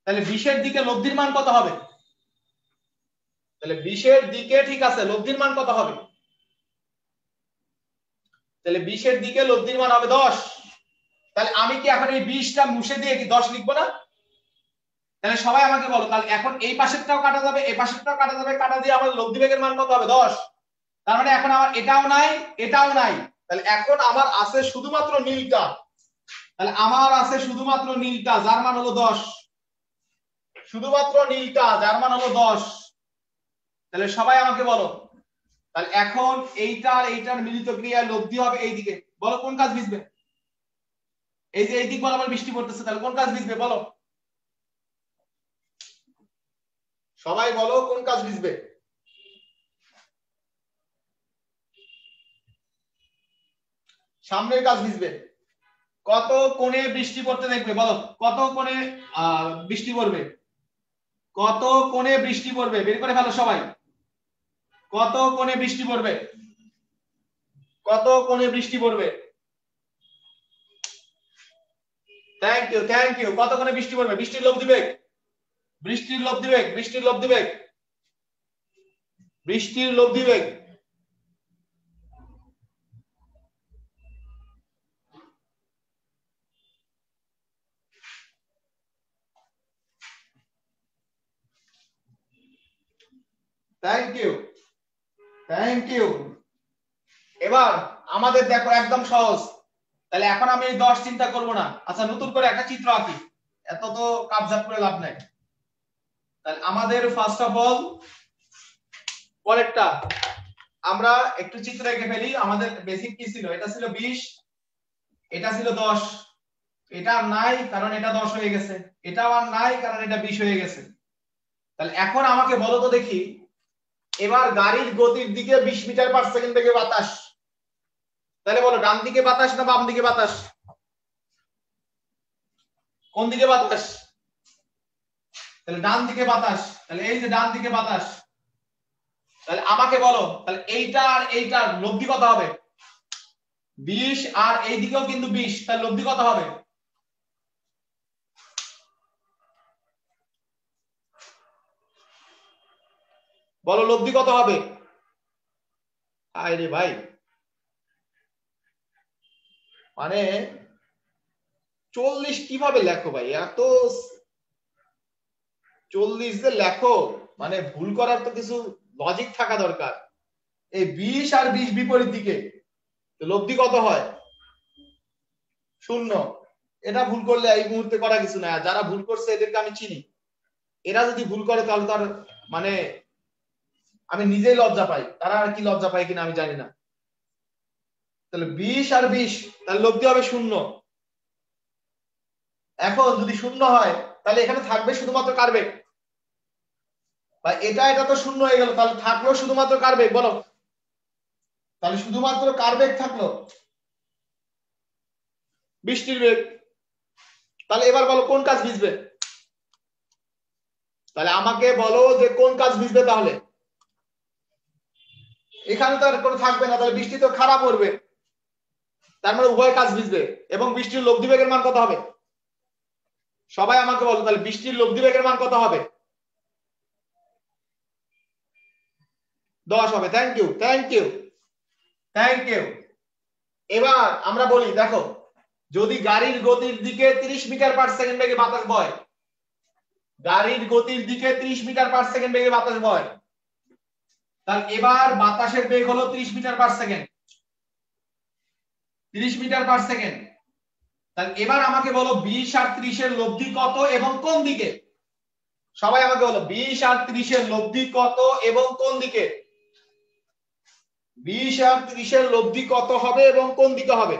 তাহলে 20 এর দিকে লব্ধির মান কত হবে? তাহলে 20 এর দিকে, ঠিক আছে, লব্ধির মান কত হবে? তাহলে 20 এর দিকে লব্ধির মান হবে 10। তাহলে আমি কি এখন এই 20টা মুছে দিয়ে কি 10 লিখবো না? তাহলে সবাই আমাকে বলো, তাহলে এখন এই পাশেরটাও কাটা যাবে, এই পাশেরটাও কাটা যাবে, কাটা দিয়ে আমার লব্ধি বেগের মান কত হবে? 10। তার মানে এখন আমার এটাও নাই, এটাও নাই, তাহলে এখন আমার আছে শুধুমাত্র নীলটা। তাহলে আমার আছে শুধুমাত্র নীলটা, যার মান হলো 10, শুধুমাত্র নীলটা যার মান হলো 10। তাহলে সবাই আমাকে বলো, তাহলে এখন এইটার এইটার মিলিত ক্রিয়ায় লব্ধি হবে এইদিকে, বলো কোন কাজ ভিজবে? এই যে এইদিক বরাবর বৃষ্টি পড়তেছে, তাহলে কোন কাজ ভিজবে বলো? সবাই বলো কোন কাজ ভিজবে? সামনের কাজ ভিজবে। কত কোণে বৃষ্টি পড়তে দেখবে বলো, কত কোণে বৃষ্টি পড়বে, কত কোণে বৃষ্টি পড়বে, বের করে ফেলো সবাই, কত কোণে বৃষ্টি পড়বে, কত কোণে বৃষ্টি পড়বে। Thank you, thank you. কত কোণে বৃষ্টি পড়বে, বৃষ্টির লোভ দিবে, বৃষ্টির লোভ দিবে, বৃষ্টির লোভ দিবে, বৃষ্টির লোভ দিবে। Thank you, thank you. এবার আমাদের দেখো একদম সহজ, তাহলে এখন আমি 10 চিন্তা করব না। আচ্ছা নতুন করে একটা চিত্র আঁকি, এত তো কাবজাব করে লাভ নাই। তাহলে আমাদের ফার্স্ট অফ অল পরেরটা আমরা একটু চিত্র এঁকে ফেলি। আমাদের বেসিক কি ছিল, এটা ছিল 20, এটা ছিল 10, এটা নাই কারণ এটা 10 হয়ে গেছে, এটাও আর নাই কারণ এটা 20 হয়ে গেছে। তাহলে এখন আমাকে বলো তো দেখি, এবার গাড়ির গতির দিকে 20 মিটার পার সেকেন্ড বেগে বাতাস, তাহলে বলো ডান দিকে বাতাস না বাম দিকে বাতাস, কোন দিকে বাতাস? তাহলে ডান দিকে বাতাস, তাহলে এই যে ডান দিকে বাতাস। তাহলে আমাকে বলো তাহলে এইটা আর এইটার লব্ধি কত হবে? 20 আর এই দিকেও কিন্তু 20, তাহলে লব্ধি কত হবে? বলো লব্ধি কত হবে? আরে ভাই মানে 40 কিভাবে লেখো ভাই, এত 40 যে লেখো, মানে ভুল করার তো কিছু লজিক থাকা দরকার। এই 20 আর 20 বিপরীত দিকে, লব্ধি কত হয়? 0। এটা ভুল করলে এই মুহূর্তে করা কিছু না, যারা ভুল করছে এদেরকে আমি চিনি, এরা যদি ভুল করে তাহলে তার মানে আমি নিজেই লজ্জা পাই, তারা আর কি লজ্জা পায় কিনা আমি জানি না। তাহলে 20 আর 20, তাহলে লব্ধি হবে 0। এখন যদি 0 হয় তাহলে এখানে থাকবে শুধুমাত্র কার বেগ? বা এটা তো 0 হয়ে গেল, তাহলে থাকলো শুধুমাত্র কার বেগ বলো? তাহলে শুধুমাত্র কার বেগ থাকলো? বৃষ্টির বেগ। তাহলে এবার বলো কোন কাজ ভিজবে? তাহলে আমাকে বলো যে কোন কাজ ভিজবে তাহলে? এখানে তো আর কোনো থাকবে না, তাহলে বৃষ্টি তো খারাপ পড়বে, তার মানে উভয় কাজ ভিজবে। এবং বৃষ্টির লব্ধি বেগের মান কত হবে? সবাই আমাকে বলো তাহলে বৃষ্টির লব্ধি বেগের মান কত হবে? 10 হবে। Thank you, thank you, thank you. এবার আমরা বলি দেখো, যদি গাড়ির গতির দিকে 30 মিটার পার সেকেন্ড বেগে বাতাস বয়, গাড়ির গতির দিকে 30 মিটার পার সেকেন্ড বেগে বাতাস বয়, তাহলে এবার বাতাসের বেগ হলো 30 metre per second, 30 metre per second. তাহলে এবার আমাকে বলো 20 আর 30 এর লব্ধি কত এবং কোন দিকে? সবাই আমাকে বলো 20 আর 30 এর লব্ধি কত এবং কোন দিকে? 20 আর 30 এর লব্ধি কত হবে এবং কোন দিকে হবে?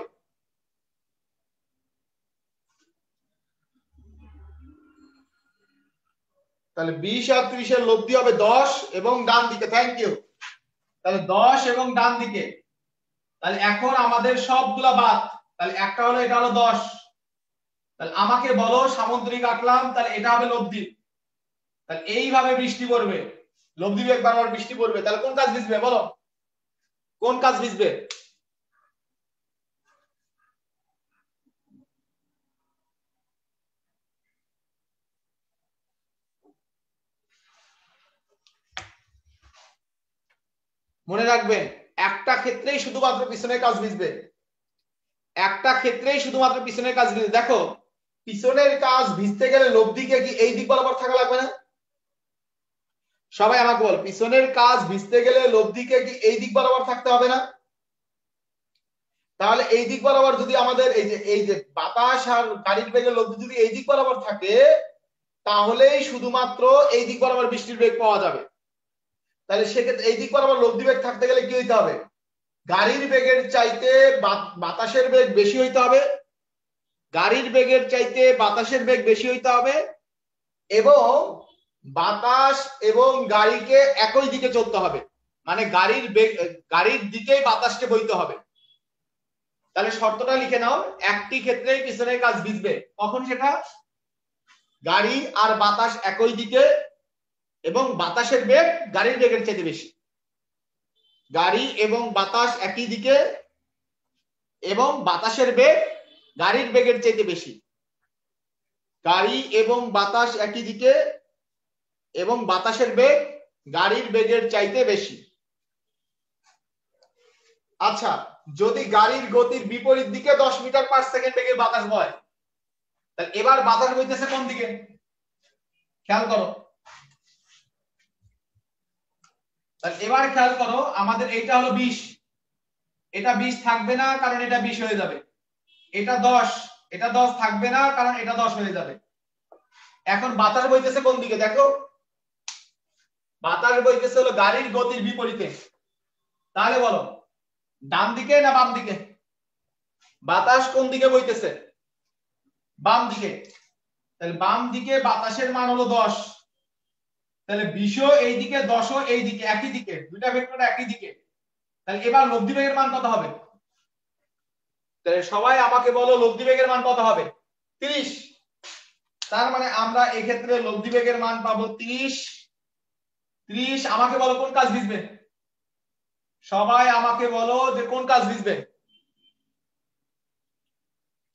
তাহলে 20 আর 30 এর লব্ধি হবে 10 এবং ডান দিকে। Thank you. তাহলে 10 এবং ডান দিকে। তাহলে এখন আমাদের সবগুলা বাদ, তাহলে একটা হলো এটা হলো 10, তাহলে আমাকে বলো সামুদ্রিক আঁকলাম, তাহলে এটা হবে লব্ধি। তাহলে এইভাবে বৃষ্টি পড়বে, লব্ধি বেগ বারবার বৃষ্টি পড়বে, তাহলে কোন কাজ ভিজবে বলো? কোন কাজ ভিজবে? মনে রাখবেন একটা ক্ষেত্রেই শুধুমাত্র পিছনের কাজ ভিজবে, একটা ক্ষেত্রেই শুধুমাত্র পিছনের কাজ ভিজবে। দেখো পিছনের কাজ ভিজতে গেলে লব্ধিকে কি এই দিক বরাবর থাকা লাগবে না? সবাই আমাকে বল, পিছনের কাজ ভিজতে গেলে লব্ধিকে কি এই দিক বরাবর থাকতে হবে না? তাহলে এই দিক বরাবর যদি আমাদের এই যে বাতাস আর গাড়ির বেগের লব্ধি যদি এই দিক বরাবর থাকে, তাহলেই শুধুমাত্র এই দিক বরাবর বৃষ্টির বেগ পাওয়া যাবে। তাহলে সেক্ষেত্রে এই দিক বরাবর লব্ধি বেগ থাকতে গেলে কি হইতে হবে? গাড়ির বেগের চাইতে বাতাসের বেগ বেশি হইতে হবে, গাড়ির বেগের চাইতে বাতাসের বেগ বেশি হইতে হবে, এবং বাতাস এবং গাড়িকে একই দিকে চলতে হবে, মানে গাড়ির দিকেই বাতাসকে বইতে হবে। তাহলে শর্তটা লিখে নাও, একটি ক্ষেত্রেই পিছনের কাজ ভিজবে। কখন সেটা? গাড়ি আর বাতাস একই দিকে এবং বাতাসের বেগ গাড়ির বেগের চাইতে বেশি। গাড়ি এবং বাতাস একই দিকে এবং বাতাসের বেগ গাড়ির বেগের চাইতে বেশি। গাড়ি এবং বাতাস একই দিকে এবং বাতাসের বেগ গাড়ির বেগের চাইতে বেশি। আচ্ছা, যদি গাড়ির গতির বিপরীত দিকে 10 মিটার পার সেকেন্ড বেগে বাতাস বয়, তাহলে এবার বাতাস বইতেছে কোন দিকে? খেয়াল করো। তাহলে এবার খেয়াল করো, আমাদের এইটা হলো 20, এটা 20 থাকবে না কারণ এটা 20 হয়ে যাবে। এটা 10, এটা 10 থাকবে না কারণ এটা 10 হয়ে যাবে। এখন বাতাস বইতেছে কোন দিকে দেখো, বাতাস বইতেছে হলো গাড়ির গতির বিপরীতে। তাহলে বলো ডান দিকে না বাম দিকে? বাতাস কোন দিকে বইতেছে? বাম দিকে। তাহলে বাম দিকে বাতাসের মান হলো 10, তাহলে 20ও এই দিকে 10ও এই দিকে, একই দিকে, দুইটা ভেক্টর একই দিকে। তাহলে এবার লব্ধি বেগের মান কত হবে? তাহলে সবাই আমাকে বলো লব্ধি বেগের মান কত হবে? 30। তার মানে আমরা এই ক্ষেত্রে লব্ধি বেগের মান পাবো 30। 30 আমাকে বলো কোন কাজ ভিজবে? সবাই আমাকে বলো যে কোন কাজ ভিজবে?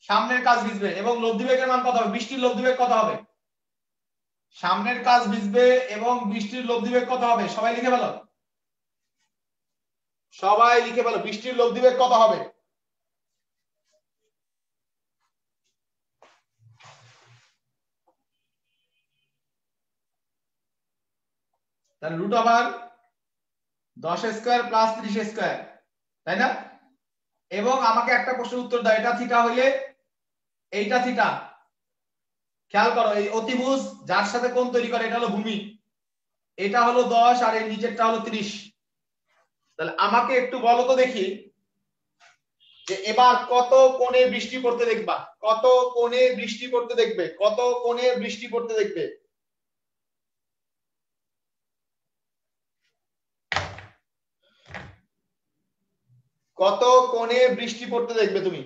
সামনের কাজ ভিজবে। এবং লব্ধি বেগের মান কত হবে? বৃষ্টির লব্ধি বেগ কত হবে? সামনের কাজ ভিজবে এবং বৃষ্টির লব্ধি বেগ কত হবে? সবাই লিখে ফেলো, সবাই লিখে ফেলো, বৃষ্টির লব্ধি বেগ কত হবে? তাহলে root over 10 square plus 30 square, তাই না? এবং আমাকে একটা প্রশ্নের উত্তর দাও, এটা থিটা হইলে এইটা থিটা। খেয়াল করো, এই অতিভুজ যার সাথে কোণ তৈরি করে এটা হলো ভূমি, এটা হলো 10 আর এই নিচেরটা হলো 30। তাহলে আমাকে একটু বলো তো দেখি যে এবার কত কোণে বৃষ্টি পড়তে দেখবা, কত কোণে বৃষ্টি পড়তে দেখবে, কত কোণে বৃষ্টি পড়তে দেখবে? কত কোণে বৃষ্টি পড়তে দেখবে তুমি?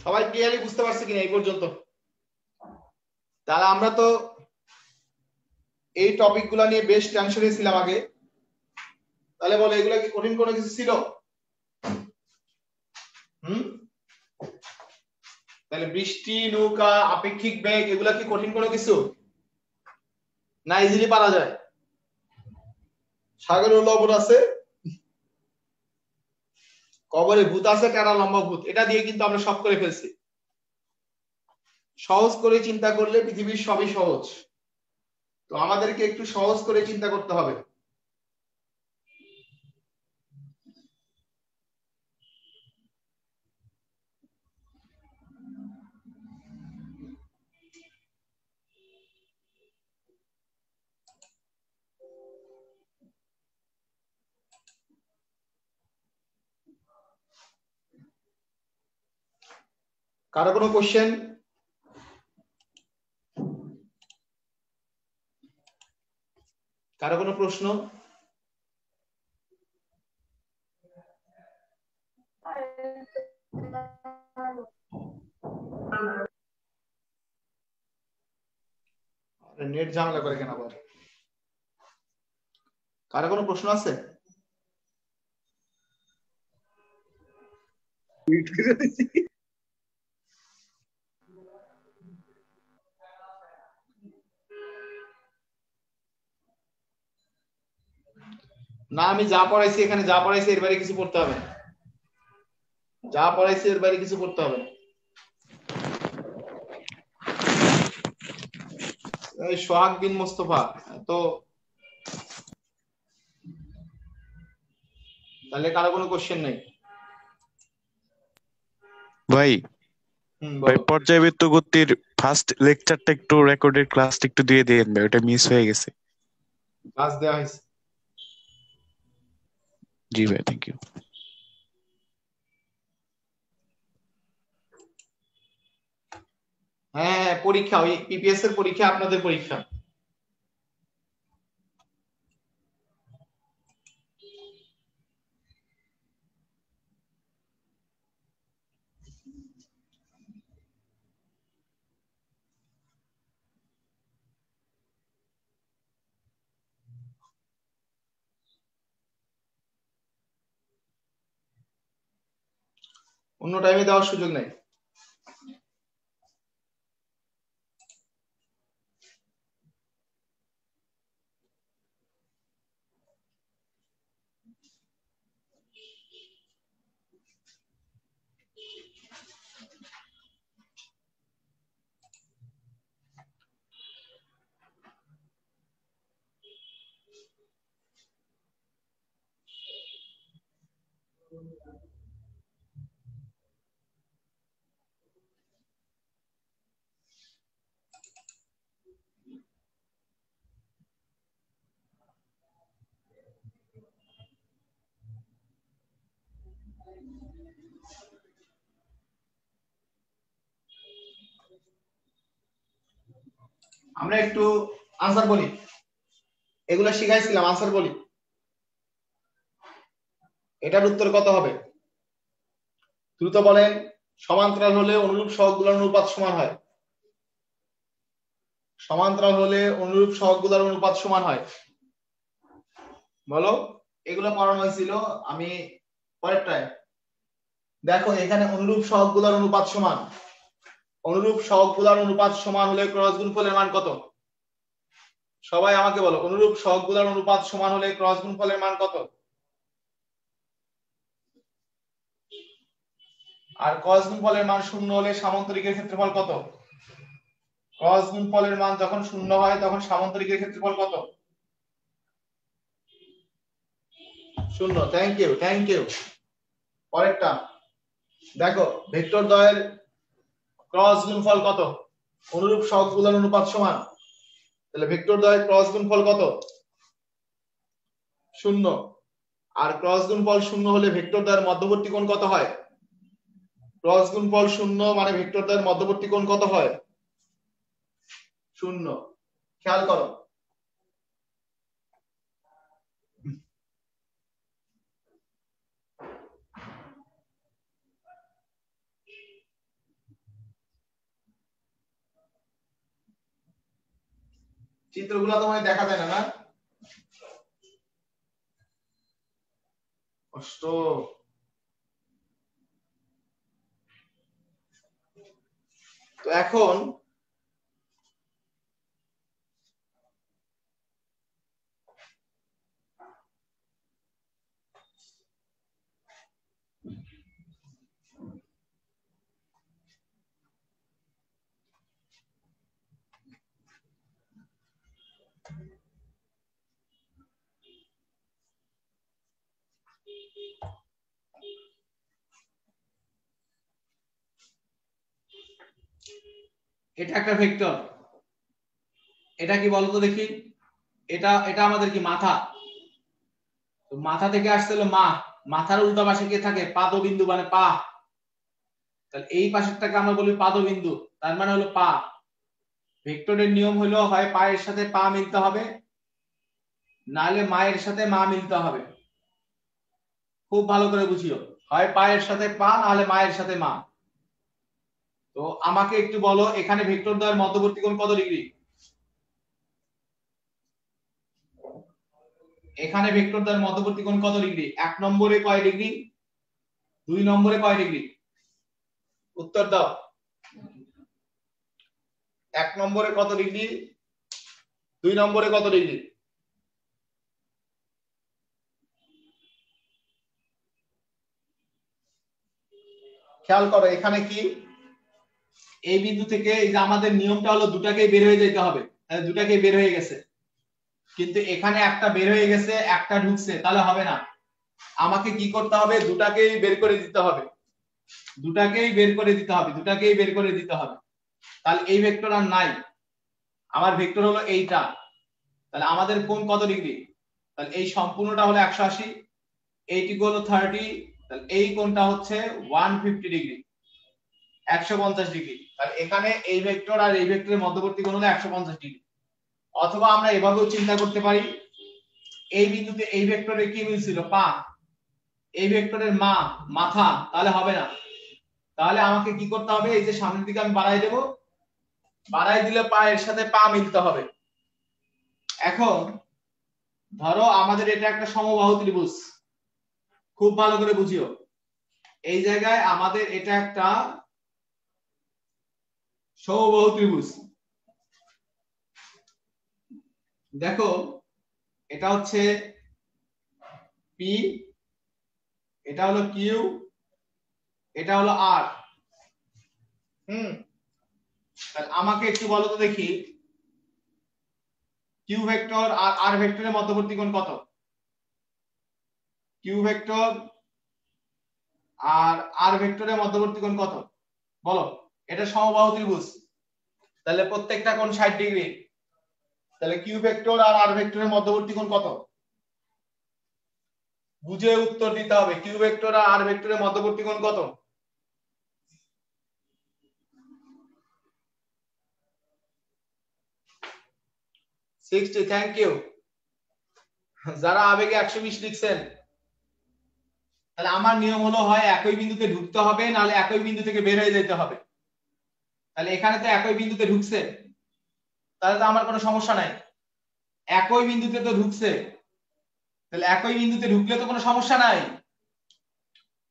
সবাই ক্লিয়ারলি বুঝতে পারছে কিনা এই পর্যন্ত? তাহলে আমরা তো এই টপিক গুলা নিয়ে বেশ টেনশনে ছিলাম আগে। তাহলে বলো এগুলা কি কঠিন কোনো কিছু ছিল? তাহলে বৃষ্টি, নৌকা, আপেক্ষিক বেগ এগুলা কি কঠিন কোনো কিছু না? ইজিলি পারা যায়। সাগরে লবণ আছে, কবরে ভূত আছে, টেরা লম্বা ভূত, এটা দিয়ে কিন্তু আমরা সব করে ফেলছি। সহজ করে চিন্তা করলে পৃথিবীর সবই সহজ, তো আমাদেরকে একটু সহজ করে চিন্তা করতে হবে। কারো কোনো কোশ্চেন? কারো কোনো প্রশ্ন? নেট ঝামেলা করে কেন আবার? কারো কোনো প্রশ্ন আছে? না, আমি যা পড়াইছি এখানে, যা পড়াইছি এর বাইরে কিছু পড়তে হবে না। যা পড়াইছি এর বাইরে কিছু পড়তে হবে না। এই সোহাগ বিন মোস্তফা তো, তাহলে কারো কোনো কোশ্চেন নেই? ভাই ভাই, বলো। পর্যায়বৃত্ত গতির ফার্স্ট লেকচারটা একটু রেকর্ডেড ক্লাসটা একটু দিয়ে দেন ভাই, ওটা মিস হয়ে গেছে। ক্লাস দেওয়া হয়েছে। জি ভাই, থ্যাংক ইউ। হ্যাঁ হ্যাঁ, পরীক্ষা, ওই পিপিএস এর পরীক্ষা, আপনাদের পরীক্ষা। অন্য টাইমে দেওয়ার সুযোগ নেই। আমরা একটু আনসার বলি, এগুলো শিখাইছিলাম, আনসার বলি। এটার উত্তর কত হবে? দ্রুত বলেন। সমান্তরাল হলে অনুরূপ সহগগুলোর অনুপাত সমান হয়। সমান্তরাল হলে অনুরূপ সহগগুলোর অনুপাত সমান হয়। বলো। এগুলো পড়ানো হয়েছিল আমি পরেরটায়। দেখো এখানে অনুরূপ সহগগুলোর অনুপাত সমান, অনুরূপ সহগগুলোর অনুপাত সমান হলে ক্রস গুণফলের মান কত? সবাই আমাকে বলো, অনুরূপ সহগগুলোর অনুপাত সমান হলে ক্রস গুণফলের মান কত? আর ক্রস গুণফলের মান শূন্য হলে সামান্তরিকের ক্ষেত্রফল কত? ক্রস গুণফলের মান যখন শূন্য হয় তখন সামান্তরিকের ক্ষেত্রফল কত? শূন্য। Thank you, thank you. পরেরটা দেখো, ভেক্টর দ্বয়ের ক্রস গুণফল কত? অনুরূপ সহগগুলোর অনুপাত সমান, তাহলে ভেক্টর দ্বয়ের ক্রস গুণফল কত? শূন্য। আর ক্রস গুণফল শূন্য হলে ভেক্টর দ্বয়ের মধ্যবর্তী কোণ কত হয়? ক্রস গুণফল শূন্য মানে ভেক্টর দ্বয়ের মধ্যবর্তী কোণ কত হয়? শূন্য। খেয়াল করো। চিত্রগুলো তোমায় দেখা যায় না, না? কষ্ট। তো এখন এটা একটা ভেক্টর, এটা কি বলতো দেখি? এটা এটা আমাদের কি মাথা? তো মাথা থেকে আসছে হলো মা, মাথার উল্টা পাশে কে থাকে? পাদবিন্দু মানে পা। তাহলে এই পাশেরটাকে আমরা বলি পাদবিন্দু, তার মানে হলো পা। ভেক্টরের নিয়ম হলো হয় পায়ের সাথে পা মিলতে হবে, নাহলে মায়ের সাথে মা মিলতে হবে। খুব ভালো করে বুঝিও, হয় পায়ের সাথে পা নাহলে মায়ের সাথে মা। তো আমাকে একটু বলো এখানে ভেক্টর দ্বয়ের মধ্যবর্তী কোণ কত ডিগ্রি? এখানে ভেক্টর দ্বয়ের মধ্যবর্তী কোণ কত ডিগ্রি? 1 নম্বরে কয় ডিগ্রি, 2 নম্বরে কয় ডিগ্রি? উত্তর দাও। 1 নম্বরে কত ডিগ্রি, 2 নম্বরে কত ডিগ্রি? খেয়াল করো এখানে কি, এই বিন্দু থেকে এই যে আমাদের নিয়মটা হলো দুটাকেই বের হয়ে যেতে হবে, দুটাকেই বের হয়ে গেছে, কিন্তু এখানে একটা বের হয়ে গেছে একটা ঢুকছে, তাহলে হবে না। আমাকে কি করতে হবে, দুটাকেই বের করে দিতে হবে, দুটাকেই বের করে দিতে হবে, দুটাকেই বের করে দিতে হবে। তাহলে এই ভেক্টর আর নাই, আমার ভেক্টর হলো এইটা। তাহলে আমাদের কোণ কত ডিগ্রি? তাহলে এই সম্পূর্ণটা হলো 180, এইটুকু হলো 30, তাহলে এই কোণটা হচ্ছে 150 ডিগ্রি, 150 ডিগ্রি। তাহলে এখানে এই ভেক্টর আর এই ভেক্টরের মধ্যবর্তী কোণ হলো 150 ডিগ্রি। অথবা আমরা এভাবেও চিন্তা করতে পারি, এই বিন্দুতে এই ভেক্টরের কি মিলছিল, পা, এই ভেক্টরের মা মাথা, তাহলে হবে না। তাহলে আমাকে কি করতে হবে, এই যে সামনের দিকে আমি বাড়াই দেব, বাড়াই দিলে পায়ের সাথে পা মিলতে হবে। এখন ধরো আমাদের এটা একটা সমবাহু ত্রিভুজ, খুব ভালো করে বুঝিও, এই জায়গায় আমাদের এটা একটা সমবাহু ত্রিভুজ। দেখো এটা হচ্ছে পি, এটা হলো কিউ, এটা হলো আর। তাহলে আমাকে একটু বলো তো দেখি, কিউ ভেক্টর আর আর ভেক্টরের মধ্যবর্তী কোণ কত? কিউ ভেক্টর আর আর ভেক্টরের মধ্যবর্তী কোণ কত বলো? এটা সমবাহু ত্রিভুজ, তাহলে প্রত্যেকটা কোণ 60 ডিগ্রি। তাহলে কিউ ভেক্টর আর আর ভেক্টরের মধ্যবর্তী কোণ কত? বুঝে উত্তর দিতে হবে, কিউ ভেক্টর আর আর ভেক্টরের মধ্যবর্তী কোণ কত? 60, থ্যাংক ইউ। যারা আবেগে 120 লিখছেন, তাহলে আমার নিয়ম হলো হয় একই বিন্দুতে ঢুকতে হবে নাহলে একই বিন্দু থেকে বের হয়ে যেতে হবে। তাহলে এখানে তো একই বিন্দুতে ঢুকছে, তাহলে তো আমার কোনো সমস্যা নাই, একই বিন্দুতে তো ঢুকছে, তাহলে একই বিন্দুতে ঢুকলে তো কোনো সমস্যা নাই।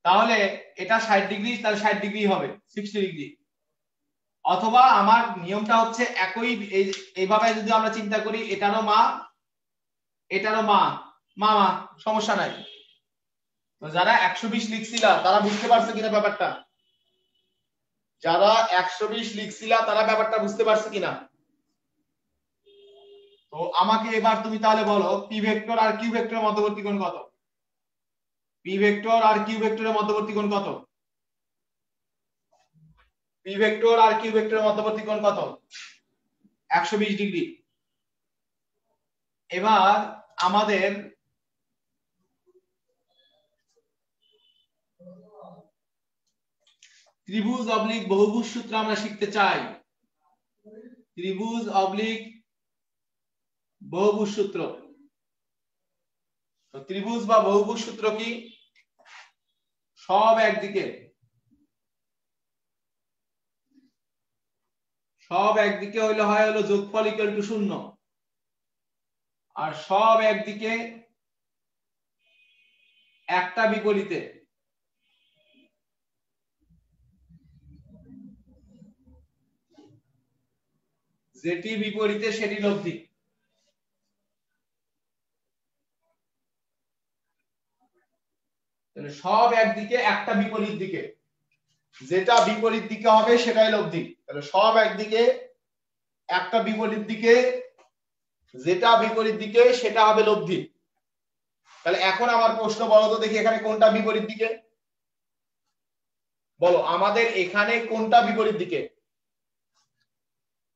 তাহলে এটা 60 ডিগ্রি, তাহলে 60 ডিগ্রি হবে, 60 ডিগ্রি। অথবা আমার নিয়মটা হচ্ছে একই, এইভাবে যদি আমরা চিন্তা করি, এটারও মা এটারও মা, মা মা, সমস্যা নাই। তো যারা 120 লিখছিলা তারা বুঝতে পারছো কিনা ব্যাপারটা? যারা 120 লিখছিলা তারা ব্যাপারটা বুঝতে পারছো কিনা? তো আমাকে এবার তুমি তাহলে বলো, পি ভেক্টর আর কিউ ভেক্টরের মধ্যবর্তী কোণ কত? পি ভেক্টর আর কিউ ভেক্টরের মধ্যবর্তী কোণ কত? পি ভেক্টর আর কিউ ভেক্টরের মধ্যবর্তী কোণ কত? 120 ডিগ্রি। এবার আমাদের ত্রিভুজ অবলিক বহুভুজ সূত্র আমরা শিখতে চাই। ত্রিভুজ অবলিক বহুভুজ সূত্র। তো ত্রিভুজ বা বহুভুজ সূত্র কি? সব একদিকে, সব একদিকে হইলে হয় হলো যোগফল ইকুয়াল টু 0, আর সব একদিকে একটা বিপরীতে যেটি বিপরীতে সেটি লব্ধি। তাহলে সব একদিকে একটা বিপরীত দিকে, যেটা বিপরীত দিকে হবে সেটাই লব্ধি। তাহলে সব একদিকে একটা বিপরীত দিকে, যেটা বিপরীত দিকে সেটা হবে লব্ধি। তাহলে এখন আমার প্রশ্ন, বলো তো দেখি এখানে কোনটা বিপরীত দিকে? বলো আমাদের এখানে কোনটা বিপরীত দিকে?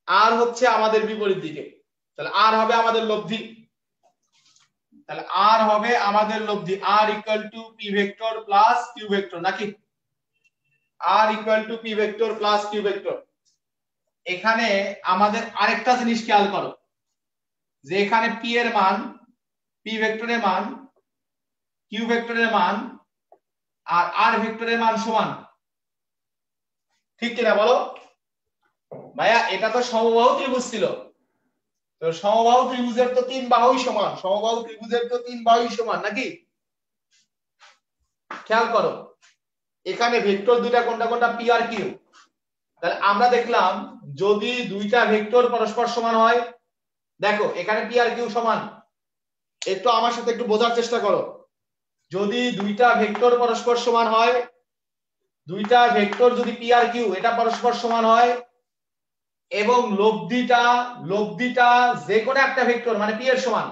আর হচ্ছে আমাদের বিপরীত দিকে, তাহলে আর হবে আমাদের লব্ধি। তাহলে আর হবে আমাদের লব্ধি, R equal to P vector plus Q vector, নাকি? R equal to P vector plus Q vector. এখানে আমাদের আরেকটা জিনিস খেয়াল করো, যে এখানে পি এর মান পি ভেক্টরের মান কিউ ভেক্টরের মান আর আর ভেক্টরের মান সমান, ঠিক কিনা বলো ভাইয়া? এটা তো সমবাহু ত্রিভুজ ছিল, তো সমবাহু ত্রিভুজের তো তিন বাহুই সমান, সমবাহু ত্রিভুজের তো তিন বাহুই সমান নাকি? খেয়াল করো এখানে ভেক্টর দুইটা কোনটা কোনটা, পি আর কিউ। তাহলে আমরা দেখলাম যদি দুইটা ভেক্টর পরস্পর সমান হয়, দেখো এখানে পি আর কিউ সমান, একটু আমার সাথে একটু বোঝার চেষ্টা করো। যদি দুইটা ভেক্টর পরস্পর সমান হয়, দুইটা ভেক্টর যদি পি আর কিউ এটা পরস্পর সমান হয় এবং লব্ধিটা যে কোনো একটা ভেক্টর মানে পি এর সমান,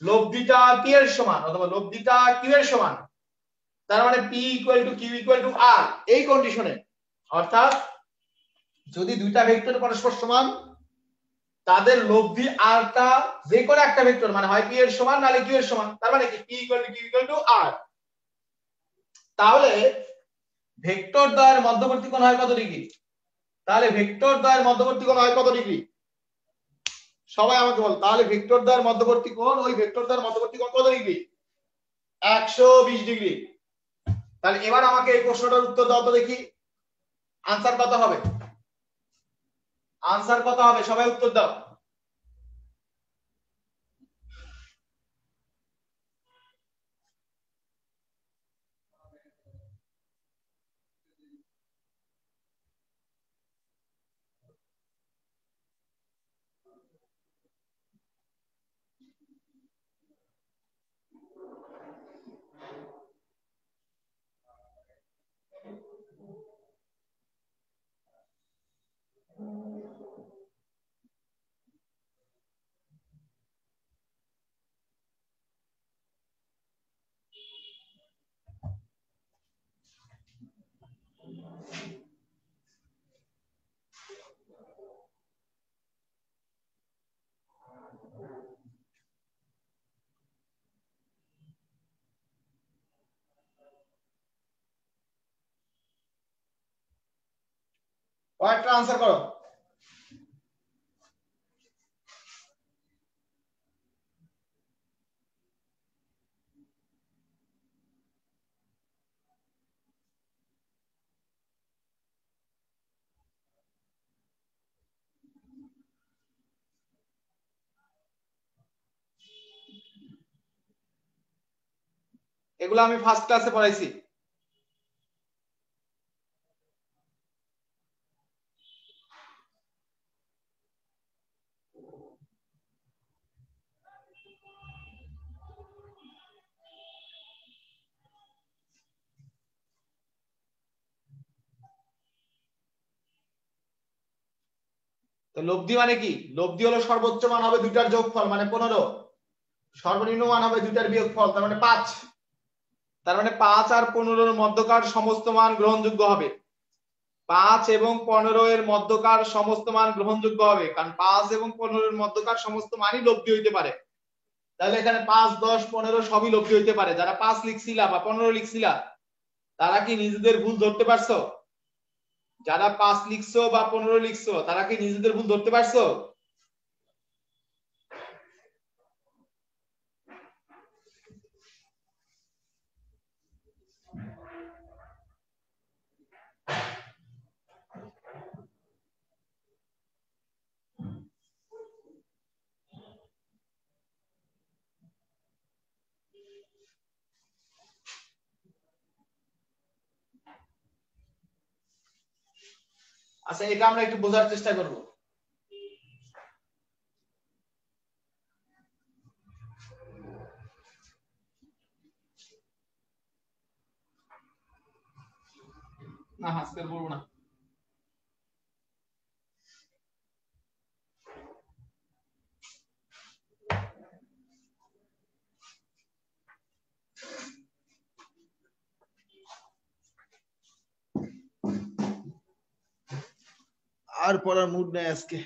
লব্ধিটা পি এর সমান অথবা লব্ধিটা কিউ এর সমান, তার মানে P equal to Q equal to R, এই কন্ডিশনে অর্থাৎ যদি দুইটা ভেক্টর পরস্পর সমান তাদের লব্ধি আরটা যে কোনো একটা ভেক্টর মানে হয় পি এর সমান নালে কিউ এর সমান, তার মানে কি P equal to Q equal to R. তাহলে ভেক্টর দ্বয়ের মধ্যবর্তী কোণ হয় কত ডিগ্রি? তাহলে ভেক্টর দ্বয়ের মধ্যবর্তী কোণ হয় কত ডিগ্রি? সবাই আমাকে বল, তাহলে ভেক্টর দ্বয়ের মধ্যবর্তী কোণ, ওই ভেক্টর দ্বয়ের মধ্যবর্তী কোণ কত ডিগ্রি? 120 ডিগ্রি। তাহলে এবার আমাকে এই প্রশ্নটার উত্তর দাও তো দেখি, আনসার কত হবে? আনসার কত হবে সবাই উত্তর দাও। কয়েকটা আনসার করো। এগুলো আমি ফার্স্ট ক্লাসে পড়াইছি। তো লব্ধি মানে কি? লব্ধি হলো সর্বোচ্চ মান হবে দুইটার যোগফল মানে 15, সর্বনিম্ন মান হবে দুইটার বিয়োগফল তার মানে 5। তার মানে 5 আর 15 এর মধ্যকার সমস্ত মান গ্রহণযোগ্য হবে। 5 এবং 15 এর মধ্যকার সমস্ত মান গ্রহণযোগ্য হবে, কারণ 5 এবং 15 এর মধ্যকার সমস্ত মানই লব্ধি হইতে পারে। তাহলে এখানে 5, 10, 15 সবই লব্ধি হইতে পারে। যারা 5 লিখছিলা বা 15 লিখছিলা তারা কি নিজেদের ভুল ধরতে পারছো? যারা 5 লিখছো বা 15 লিখছো তারা কি নিজেদের ভুল ধরতে পারছো? আচ্ছা এটা আমরা একটু বোঝার চেষ্টা করব। না আজকে বলবো না। আর পড়ার মুড নেই আজকে।